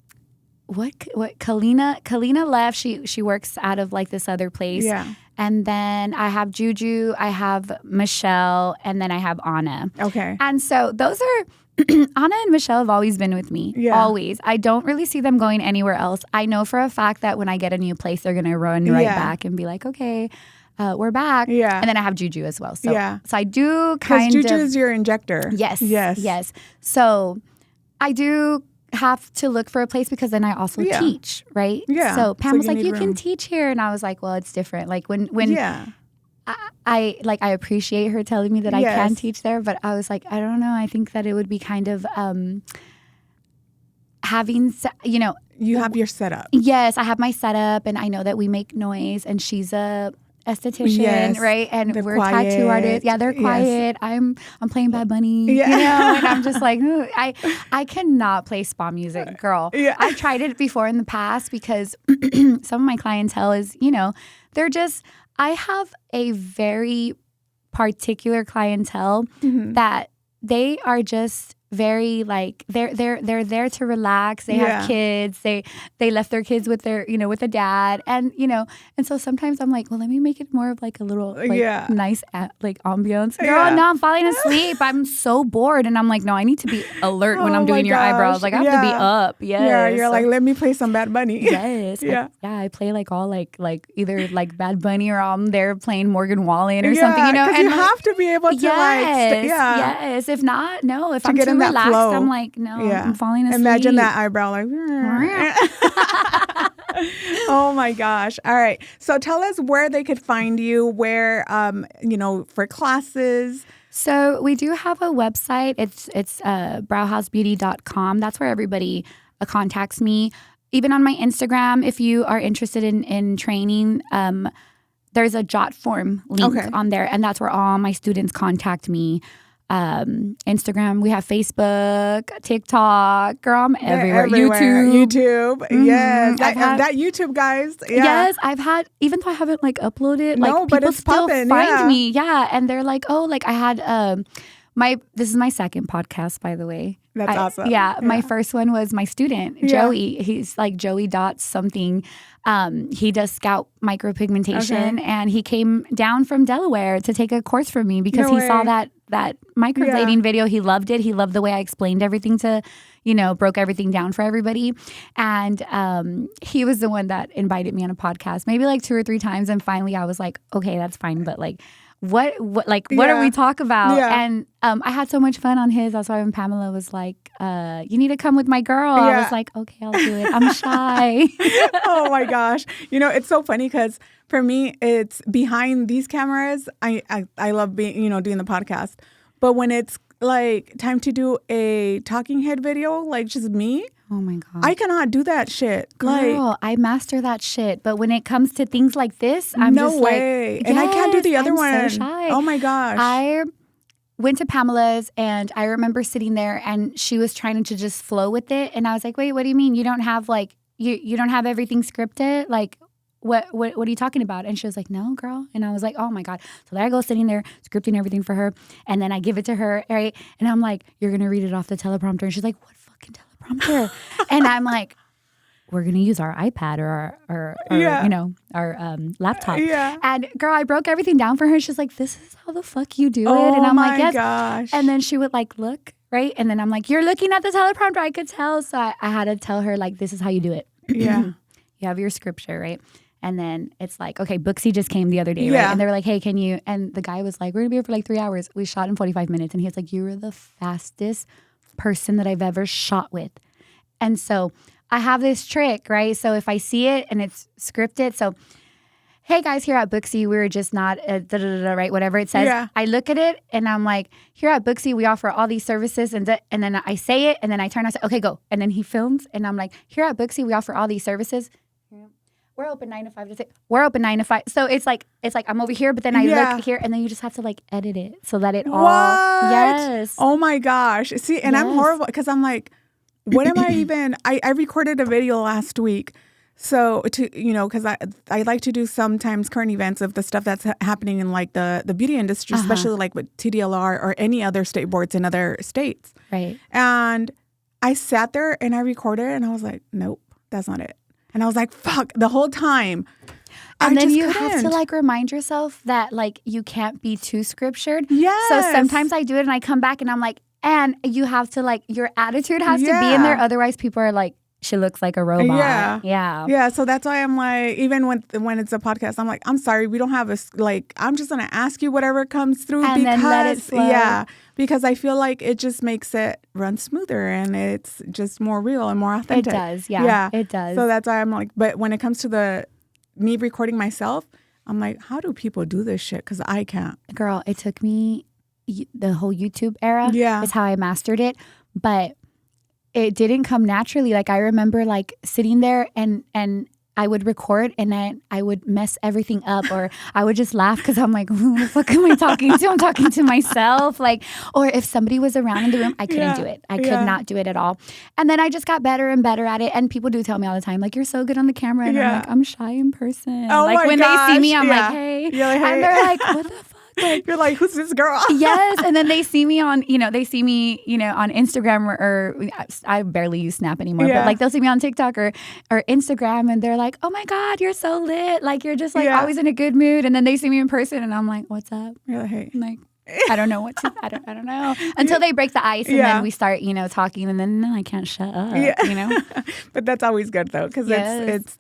what Kalina left. She works out of like this other place. Yeah. And then I have Juju, I have Michelle, and then I have Anna. Okay. And so those are Anna and Michelle have always been with me. Yeah. Always. I don't really see them going anywhere else. I know for a fact that when I get a new place, they're gonna run right back and be like, okay, we're back. Yeah. And then I have Juju as well. So so I do kind of, because Juju is your injector. Yes. So I do have to look for a place because then I also teach, right? Yeah. So Pam was like, you can teach here. And I was like, well, it's different. Like when I appreciate her telling me that I can teach there, but I was like, I don't know. I think that it would be kind of having, You have your setup. Yes, I have my setup and I know that we make noise and she's a esthetician, right? And we're quiet. Tattoo artists. Yeah, they're quiet. I'm playing Bad Bunny, and I'm just like, I cannot play spa music, girl. Yeah. I tried it before in the past because some of my clientele is, they're just, I have a very particular clientele that they are just very like they're there to relax. They have kids. They left their kids with their with a dad, and and so sometimes I'm like, well, let me make it more of like a little nice like ambiance. Girl, no, I'm falling asleep. I'm so bored, and I'm like, no, I need to be alert when I'm doing your eyebrows. Like I have to be up. Yes. Yeah, you're like, let me play some Bad Bunny. Yes. I play like all like either like Bad Bunny or I'm there playing Morgan Wallen or something. And you have to be able to yes. If not, no. If I'm too relaxed, flow. I'm like, no, I'm falling asleep. Imagine that eyebrow like, oh my gosh. All right. So tell us where they could find you, where, for classes. So we do have a website. It's browhousebeauty.com. That's where everybody contacts me. Even on my Instagram, if you are interested in training, there's a jot form link on there. And that's where all my students contact me. Instagram, we have Facebook, TikTok, girl, I'm everywhere. YouTube. Yes. That YouTube, guys. Yeah. Yes, I've had, even though I haven't like uploaded, like people but it's still poppin', find me. Yeah. And they're like, oh, like I had this is my second podcast, by the way. That's awesome. Yeah. My first one was my student, Joey. He's like Joey Dot something. He does scalp micropigmentation and he came down from Delaware to take a course from me because he saw that microblading video. He loved it. He loved the way I explained everything to, broke everything down for everybody. And he was the one that invited me on a podcast, maybe like 2 or 3 times. And finally I was like, okay, that's fine. But like, what do we talk about? Yeah. And I had so much fun on his. That's why when Pamela was like, you need to come with my girl. I was like, okay, I'll do it. I'm shy. Oh my gosh. It's so funny because for me, it's behind these cameras. I love being, doing the podcast. But when it's like time to do a talking head video, like just me, oh my God, I cannot do that shit. Girl, I master that shit. But when it comes to things like this, I'm no just way. like, And I can't do the other I'm one. So shy. Oh my gosh. I went to Pamela's and I remember sitting there and she was trying to just flow with it. And I was like, wait, what do you mean? You don't have like, you don't have everything scripted? Like, what are you talking about? And she was like, no, girl. And I was like, oh my God. So there I go sitting there scripting everything for her. And then I give it to her, right? And I'm like, you're going to read it off the teleprompter. And she's like, what fucking teleprompter? And I'm like, we're going to use our iPad or our laptop. Yeah. And girl, I broke everything down for her. She's like, this is how the fuck you do it. Oh And I'm my like, yes. gosh. And then she would like, look, right? And then I'm like, you're looking at the teleprompter. I could tell. So I had to tell her like, this is how you do it. Yeah. You have your scripture, right? And then it's like, okay, Booksy just came the other day, Yeah. right? And they were like, hey, can you? And the guy was like, we're going to be here for like 3 hours. We shot in 45 minutes. And he was like, you were the fastest person that I've ever shot with. And so I have this trick, right? So if I see it and it's scripted, so, hey guys, here at Booksy, we were just not, right? Whatever it says. Yeah. I look at it and I'm like, here at Booksy, we offer all these services. And then I say it and then I turn, I say, okay, go. And then he films and I'm like, here at Booksy, we offer all these services. We're open 9 to 5 to 6. We're open 9 to 5. So it's like I'm over here, but then I look here and then you just have to like edit it so that it all. Yes. Oh my gosh. See, and I'm horrible because I'm like, what am I even? I recorded a video last week. So because I like to do sometimes current events of the stuff that's happening in like the beauty industry, especially like with TDLR or any other state boards in other states. Right. And I sat there and I recorded it and I was like, nope, that's not it. And I was like, fuck, the whole time. And then you have to like remind yourself that like you can't be too scriptured. Yes. So sometimes I do it and I come back and I'm like, and you have to like, your attitude has to be in there. Otherwise people are like, she looks like a robot. Yeah. So that's why I'm like, even when it's a podcast, I'm like, I'm sorry, we don't have I'm just going to ask you whatever comes through and then let it flow. Yeah, because I feel like it just makes it run smoother and it's just more real and more authentic. It does. Yeah. It does. So that's why I'm like, but when it comes to me recording myself, I'm like, how do people do this shit? Because I can't. Girl, it took me the whole YouTube era. Yeah. Is how I mastered it. But it didn't come naturally. Like I remember like sitting there and I would record and then I would mess everything up or I would just laugh because I'm like, who the fuck am I talking to? I'm talking to myself. Like, or if somebody was around in the room, I couldn't do it. I could not do it at all. And then I just got better and better at it. And people do tell me all the time, like, you're so good on the camera. And I'm like, I'm shy in person. Oh like my when gosh. they see me, I'm like, hey. You're like, hey. And they're like, what the fuck? Like, you're like, who's this girl? Yes. And then they see me on Instagram or I barely use Snap anymore, but like they'll see me on TikTok or Instagram and they're like, oh my God, you're so lit. Like you're just like always in a good mood. And then they see me in person and I'm like, what's up? You're like, hey. I'm like, I don't know what to, I don't know. Until they break the ice and then we start, talking and then I can't shut up, But that's always good though, because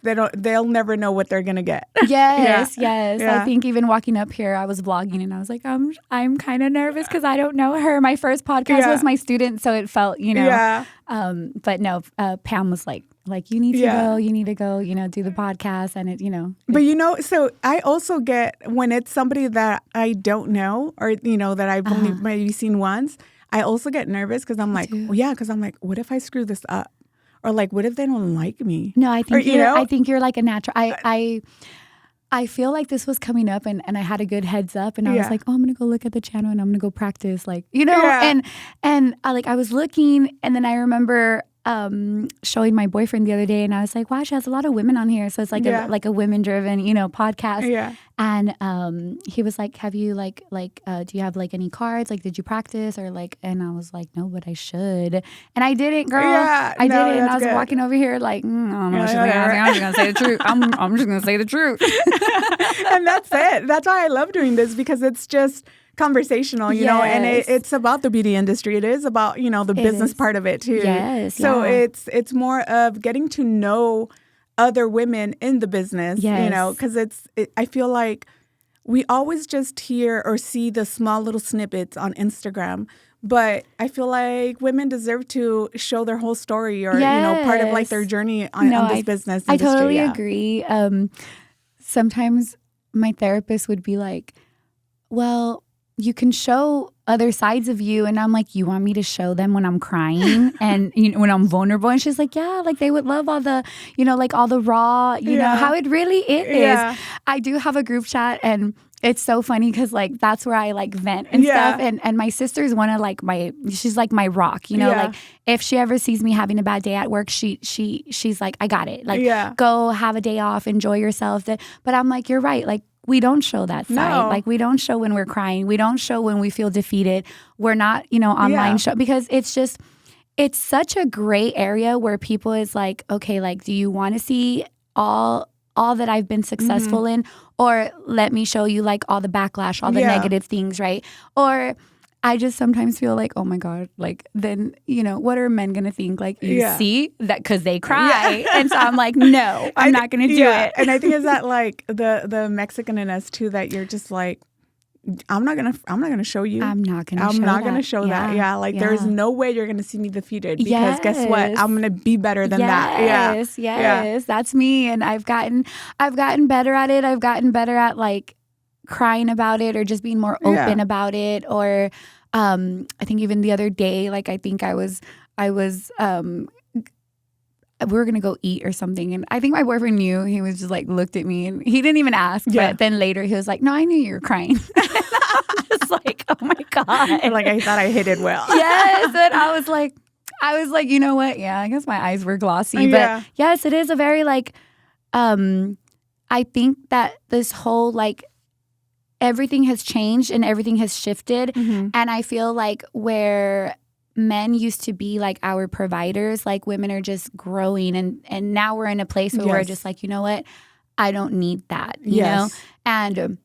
they'll never know what they're going to get. Yes. I think even walking up here, I was vlogging and I was like, I'm kind of nervous because I don't know her. My first podcast was my student, so it felt, but no, Pam was like, you need to go, do the podcast and it. But so I also get when it's somebody that I don't know or, that I've only maybe seen once, I also get nervous because I'm like, what if I screw this up? Or like, what if they don't like me? No, I think I think you're like a natural. I feel like this was coming up and I had a good heads up and I was like, oh, I'm going to go look at the channel and I'm going to go practice and I was looking and then I remember showing my boyfriend the other day and I was like, wow, she has a lot of women on here. So it's like a women driven, podcast. Yeah. And he was like, have you do you have like any cards? Like, did you practice or and I was like, no, but I should. And I didn't, girl. Yeah, I didn't. And I was good. walking over here like, I don't know what she's I'm just going to say the truth. I'm just going to say the truth. And that's it. That's why I love doing this because it's just conversational, and it's about the beauty industry. It is about, the business part of it too. Yes. So it's more of getting to know other women in the business, because I feel like we always just hear or see the small little snippets on Instagram. But I feel like women deserve to show their whole story or, part of like their journey on this business industry. I totally agree. Sometimes my therapist would be like, well, you can show other sides of you. And I'm like, you want me to show them when I'm crying and when I'm vulnerable? And she's like, yeah, like they would love all the, like all the raw, you know, how it really is. Yeah. I do have a group chat, and it's so funny because like that's where I like vent and stuff. And my sister's one of like she's like my rock, like if she ever sees me having a bad day at work, she's like, I got it. Like go have a day off, enjoy yourself. But I'm like, you're right. Like, we don't show that side. No. Like, we don't show when we're crying. We don't show when we feel defeated. We're not, online show, because it's such a gray area where people is like, okay, like, do you want to see all that I've been successful in? Or let me show you like all the backlash, all the negative things, right? Or I just sometimes feel like, oh my God, like then, what are men going to think? Like, you see that because they cry. And so I'm like, no, I'm not going to do it. And I think is that like the Mexican in us too, that you're just like, I'm not gonna show you. I'm not gonna show that. Yeah, like there's no way you're gonna see me defeated, because guess what? I'm gonna be better than that. Yes, that's me, and I've gotten better at it. I've gotten better at like crying about it, or just being more open about it. Or I think even the other day, like I think I was we were gonna go eat or something, and I think my boyfriend knew. He was just like looked at me, and he didn't even ask. But then later he was like, "No, I knew you were crying." I'm just like, "Oh my God!" Like I thought I hid it well. Yes, and I was like, you know what? Yeah, I guess my eyes were glossy, but yes, it is a very like. I think that this whole like everything has changed and everything has shifted, and I feel like where men used to be like our providers, like women are just growing, and now we're in a place where we're just like, you know what, I don't need that, you know. And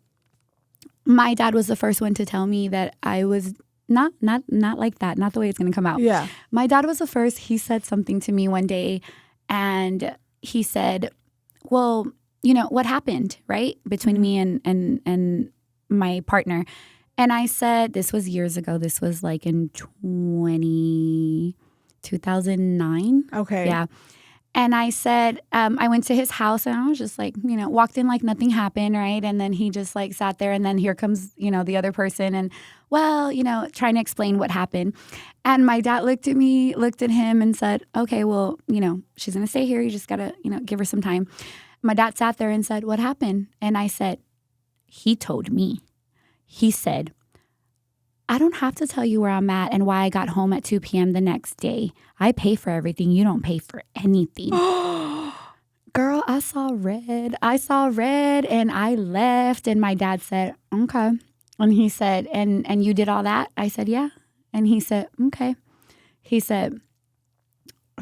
my dad was the first one to tell me that I was not like that, not the way it's gonna come out. My dad was the first. He said something to me one day, and he said, well, what happened, right, between me and my partner. And I said, this was years ago. This was like in 2009. Okay. Yeah. And I said, I went to his house, and I was just like, walked in like nothing happened, right? And then he just like sat there, and then here comes, the other person, and well, trying to explain what happened. And my dad looked at me, looked at him, and said, okay, well, she's going to stay here. You just got to, give her some time. My dad sat there and said, what happened? And I said, he told me. He said, I don't have to tell you where I'm at and why I got home at 2 p.m. the next day. I pay for everything. You don't pay for anything. Girl, I saw red, and I left. And my dad said, okay. And he said, and you did all that? I said, yeah. And he said, okay. He said,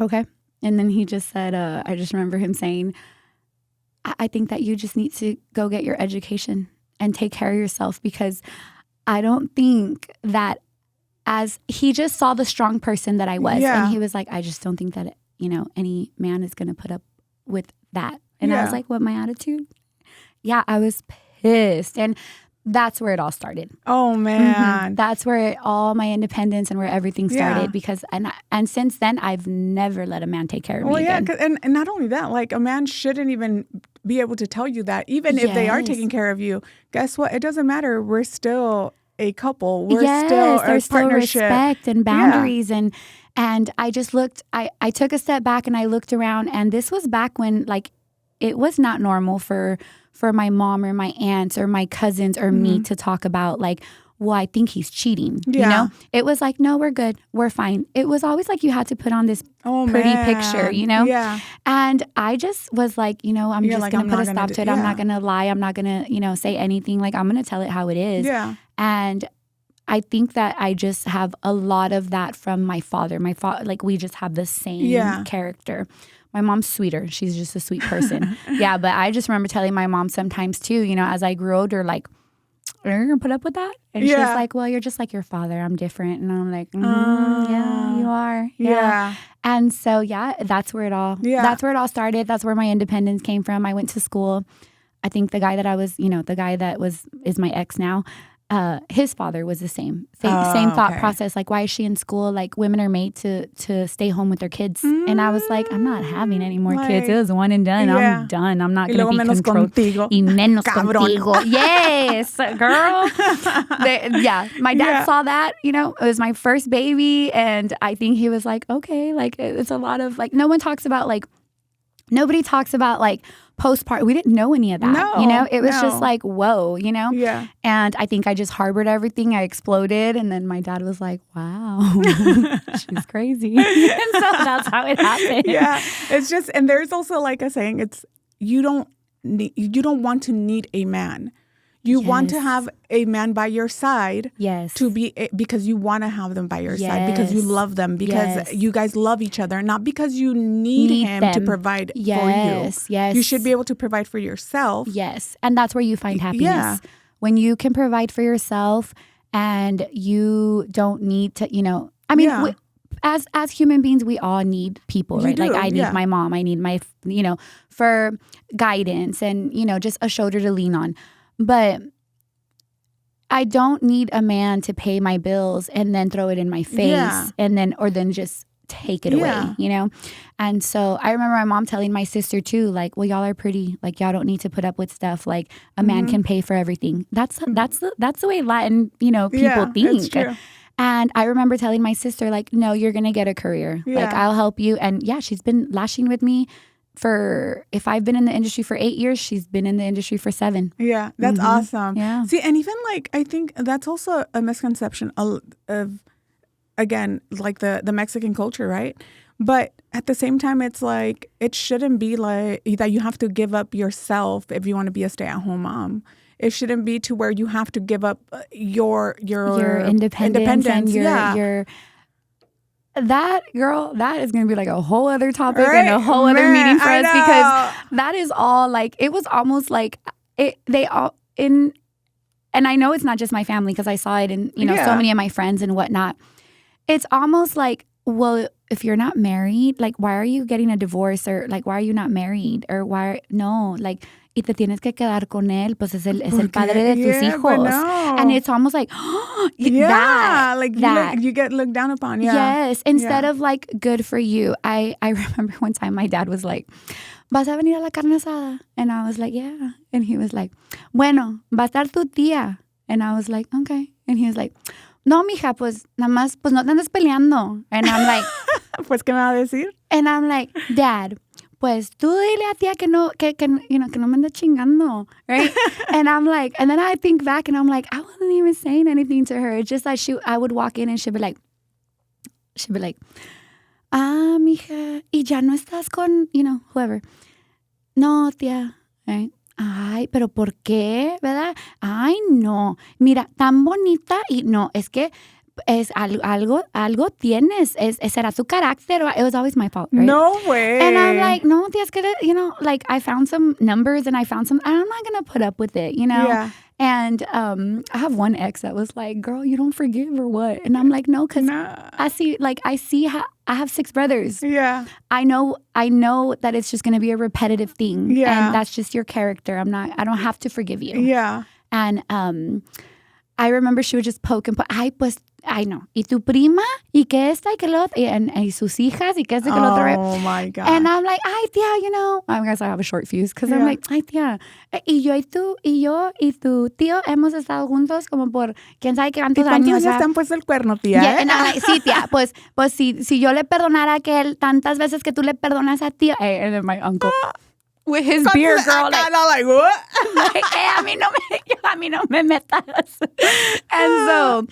okay. And then he just said, I just remember him saying, I think that you just need to go get your education and take care of yourself, because I don't think that, as he just saw the strong person that I was, and he was like, I just don't think that, any man is going to put up with that. And I was like, what, my attitude? Yeah, I was pissed. And that's where it all started. Oh, man. That's where all my independence and where everything started, because, and since then, I've never let a man take care of me again. And not only that, like a man shouldn't even be able to tell you that, even if they are taking care of you. Guess what? It doesn't matter. We're still a couple. We're still a there's partnership. Still respect and boundaries. And I just looked, I took a step back and I looked around, and this was back when like it was not normal for my mom or my aunts or my cousins or me to talk about like, well, I think he's cheating. It was like, no, we're good, we're fine. It was always like you had to put on this pretty picture, and I just was like, I'm just like, gonna put a stop to it. I'm not gonna lie, I'm not gonna say anything. Like, I'm gonna tell it how it is. And I think that I just have a lot of that from my father. Like, we just have the same character. My mom's sweeter. She's just a sweet person. But I just remember telling my mom sometimes too, as I grew older, like, are you going to put up with that? And she's like, well, you're just like your father. I'm different. And I'm like, yeah, you are. Yeah. And so, that's where it all started. That's where my independence came from. I went to school. I think the guy that I was, the guy that is my ex now, his father was the same thought process. Like, why is she in school? Like, women are made to stay home with their kids. And I was like, I'm not having any more kids. It was one and done. Yeah. I'm done. I'm not going to be menos controlled. Contigo. Y menos contigo. Yes, girl. My dad saw that. You know, it was my first baby, and I think he was like, okay, like it's a lot of like. Nobody talks about like postpartum. We didn't know any of that. No, you know, it was just like, whoa, you know? Yeah. And I think I just harbored everything. I exploded. And then my dad was like, wow, she's crazy. And so that's how it happened. Yeah. It's just, and there's also like a saying, it's, you don't want to need a man. You want to have a man by your side because you want to have them by your side, because you love them, because you guys love each other, not because you need him to provide for you. Yes. You should be able to provide for yourself. Yes. And that's where you find happiness. Yeah. When you can provide for yourself and you don't need to, you know, I mean, as human beings, we all need people, right? Like I need my mom, I need my, you know, for guidance and, you know, just a shoulder to lean on. But I don't need a man to pay my bills and then throw it in my face and then just take it away, you know? And so I remember my mom telling my sister too, like, well, y'all are pretty, like y'all don't need to put up with stuff. Like a man can pay for everything. That's the way Latin, you know, people think. It's true. And I remember telling my sister, like, no, you're going to get a career. Like, I'll help you. And she's been lashing with me. If I've been in the industry for 8 years, she's been in the industry for 7. Yeah, that's awesome. Yeah. See, and even like, I think that's also a misconception of again, like the Mexican culture, right? But at the same time, it's like, it shouldn't be like that you have to give up yourself if you want to be a stay-at-home mom. It shouldn't be to where you have to give up your independence and your that is going to be like a whole other topic and a whole other meeting for us, because that is all like, it was almost like and I know it's not just my family, because I saw it in, you know, so many of my friends and whatnot. It's almost like, well, if you're not married, like, why are you getting a divorce? Or like, why are you not married? Or like, y te tienes que quedar con él, pues es el padre de tus hijos. No. And it's almost like, you get looked down upon. Yeah. Yes. Instead of like, good for you. I remember one time my dad was like, ¿vas a venir a la carne asada? And I was like, yeah. And he was like, bueno, va a estar tu tía. And I was like, okay. And he was like, no, mija, pues nada más, pues no te andes peleando. And I'm like, pues, ¿qué me va a decir? And I'm like, Dad, pues tú dile a tía que no me ande chingando, right? And I'm like, and then I think back and I'm like, I wasn't even saying anything to her. It's just like I would walk in and she'd be like, mija, y ya no estás con, you know, whoever. No, tía, right? Ay, pero ¿por qué? ¿Verdad? Ay, no. Mira, tan bonita y no, es que es algo tienes, será tu carácter. It was always my fault, right? No way. And I'm like, no, tía, es que, you know, like I found some numbers and I'm not going to put up with it, you know? Yeah. And I have one ex that was like, girl, you don't forgive or what? And I'm like, no, because I see how I have 6 brothers. Yeah. I know that it's just going to be a repetitive thing. Yeah. And that's just your character. I don't have to forgive you. Yeah. And I remember she would just poke and ay, pues, ay, no. Y tu prima, y que esta, y que lo otro, y sus hijas, y que esta, y que lo otro. Oh, my God. And I'm like, ay, tía, you know. I guess I have a short fuse, because I'm like, ay, tía. Y yo y tu tío hemos estado juntos como por quién sabe qué tantos años. ¿Y cuántos años te han puesto el cuerno, tía? Yeah, and I'm like, sí, tía, pues si yo le perdonara a aquel tantas veces que tú le perdonas a tía. And then my uncle... with his beard, girl. Like what? Like, a mí no me metas. And so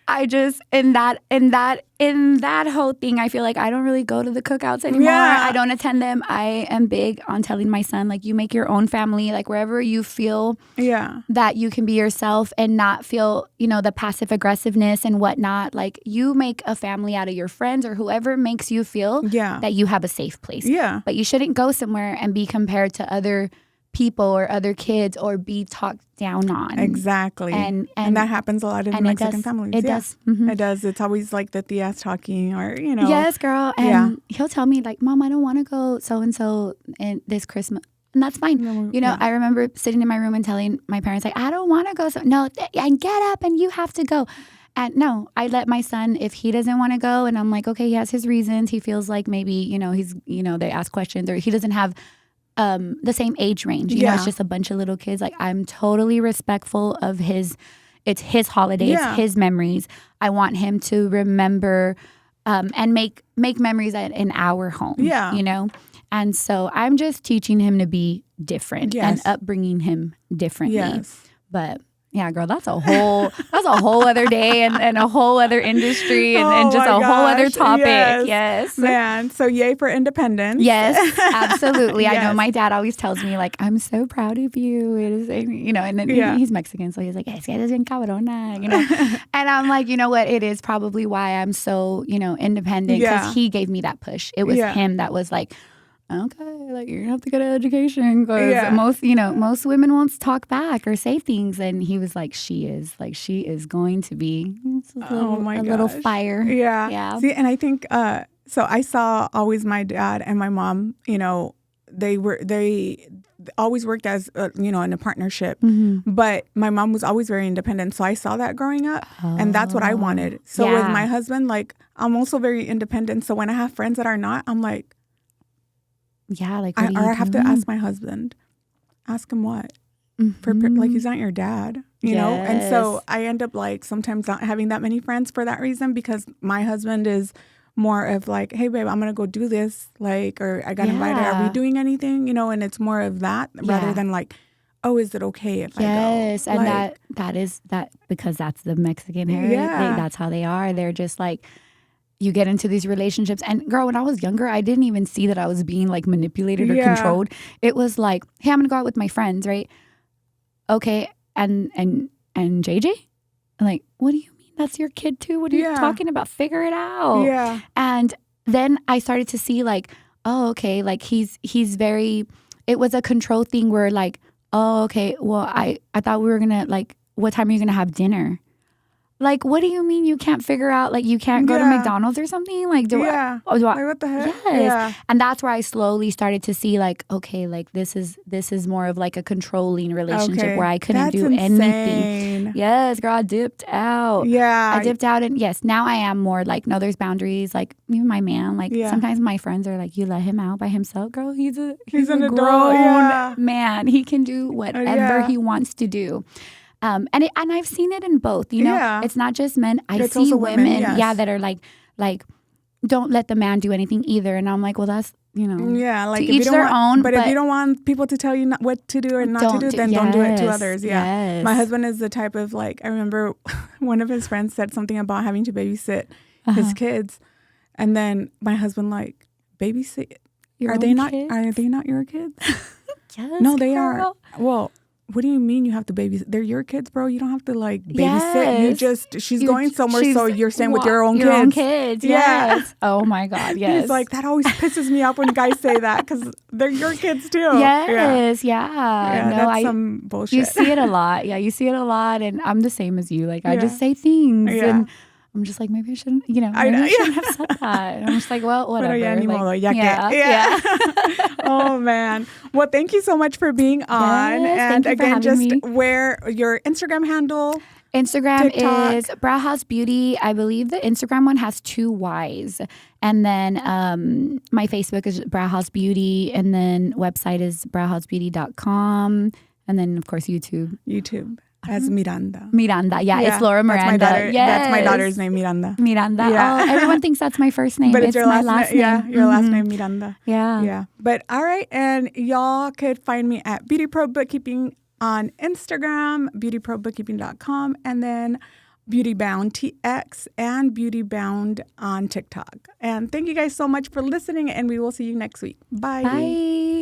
I just, in that whole thing, I feel like I don't really go to the cookouts anymore. Yeah. I don't attend them. I am big on telling my son, like, you make your own family, like wherever you feel that you can be yourself and not feel, you know, the passive aggressiveness and whatnot. Like, you make a family out of your friends or whoever makes you feel that you have a safe place. Yeah. But you shouldn't go somewhere and be compared to other people or other kids or be talked down on. Exactly. And that happens a lot in Mexican families. It does. Mm-hmm. It does. It's always like the tias talking or, you know. Yes, girl. And he'll tell me like, Mom, I don't want to go so-and-so in this Christmas. And that's fine. No, you know, I remember sitting in my room and telling my parents, like, I don't want to go. So, no, and get up and you have to go. And no, I let my son, if he doesn't want to go, and I'm like, okay, he has his reasons. He feels like maybe, you know, he's, you know, they ask questions, or he doesn't have the same age range. You know, it's just a bunch of little kids. Like, I'm totally respectful of it's his holiday, it's his memories. I want him to remember and make memories in our home, you know? And so I'm just teaching him to be different and upbringing him differently. But yeah, girl, that's a whole other day and a whole other industry and just a whole other topic. Yes. Man, so yay for independence. Yes, absolutely. I know my dad always tells me, like, I'm so proud of you. It is, you know, and then he's Mexican, so he's like, es que eres bien cabrona, you know. And I'm like, you know what? It is probably why I'm so, you know, independent, because he gave me that push. It was him that was like, okay, like, you're gonna have to get an education, because most women won't talk back or say things. And he was like, she is going to be a little fire. Yeah. See, and I think so I saw always my dad and my mom, you know, they always worked as you know, in a partnership, but my mom was always very independent, so I saw that growing up, and that's what I wanted. So with my husband, like, I'm also very independent, so when I have friends that are not, I'm like, like, I have to ask my husband. Ask him what? For like, he's not your dad, you know? And so I end up, like, sometimes not having that many friends for that reason, because my husband is more of like, hey, babe, I'm going to go do this, like, or I got invited. Are we doing anything? You know, and it's more of that rather than like, oh, is it okay if I go? Yes, and like, that is because that's the Mexican heritage. That's how they are. They're just like, you get into these relationships. And girl, when I was younger, I didn't even see that I was being like manipulated or controlled. It was like, hey, I'm gonna go out with my friends, right? Okay, and JJ? I'm like, what do you mean? That's your kid too? What are you talking about? Figure it out. Yeah. And then I started to see, like, oh, okay, like he's very, it was a control thing where, like, oh, okay, well, I thought we were gonna, like, what time are you gonna have dinner? Like, what do you mean you can't figure out, like, you can't go to McDonald's or something? Like, like, what the heck? Yes. Yeah. And that's where I slowly started to see, like, okay, like, this is more of like a controlling relationship where I couldn't do anything. Yes, girl, I dipped out. Yeah. I dipped out, and yes, now I am more like, no, there's boundaries. Like, even my man, like, sometimes my friends are like, you let him out by himself, girl. He's an adult man. He can do whatever he wants to do. And I've seen it in both, you know. It's not just men. I see women, that are like, don't let the man do anything either. And I'm like, well, that's, you know, like, to each their own. But if you don't want people to tell you what to do or not to do, then don't do it to others. Yeah. My husband is the type of, like, I remember one of his friends said something about having to babysit his kids, and then my husband, like, babysit? Are they not your kids? Yes, no, they are. Well, what do you mean you have to babysit? They're your kids, bro. You don't have to, like, babysit. She's going somewhere, so you're staying with your own kids. Your own kids, yes. Oh my God, yes. He's like, that always pisses me off when guys say that, because they're your kids too. Yes, yeah. No, that's some bullshit. You see it a lot. Yeah, you see it a lot, and I'm the same as you. Like, I just say things, and I'm just like, maybe I shouldn't, you know, I shouldn't have said that. And I'm just like, well, whatever. Yeah. Oh, man. Well, thank you so much for being on. Yes, and again, just me. Where your Instagram handle. Instagram TikTok. is Brauhaus Beauty. I believe the Instagram one has 2 Y's. And then my Facebook is Brauhaus Beauty. And then website is brauhausbeauty.com. And then, of course, YouTube. As Miranda. It's Laura Miranda. That's my daughter's name, Miranda. Yeah. Oh, everyone thinks that's my first name. But it's your my last name. Yeah, your last name, Miranda. Yeah. But all right, and y'all could find me at Beauty Pro Bookkeeping on Instagram, beautyprobookkeeping.com, and then BeautyBound TX and BeautyBound on TikTok. And thank you guys so much for listening, and we will see you next week. Bye. Bye.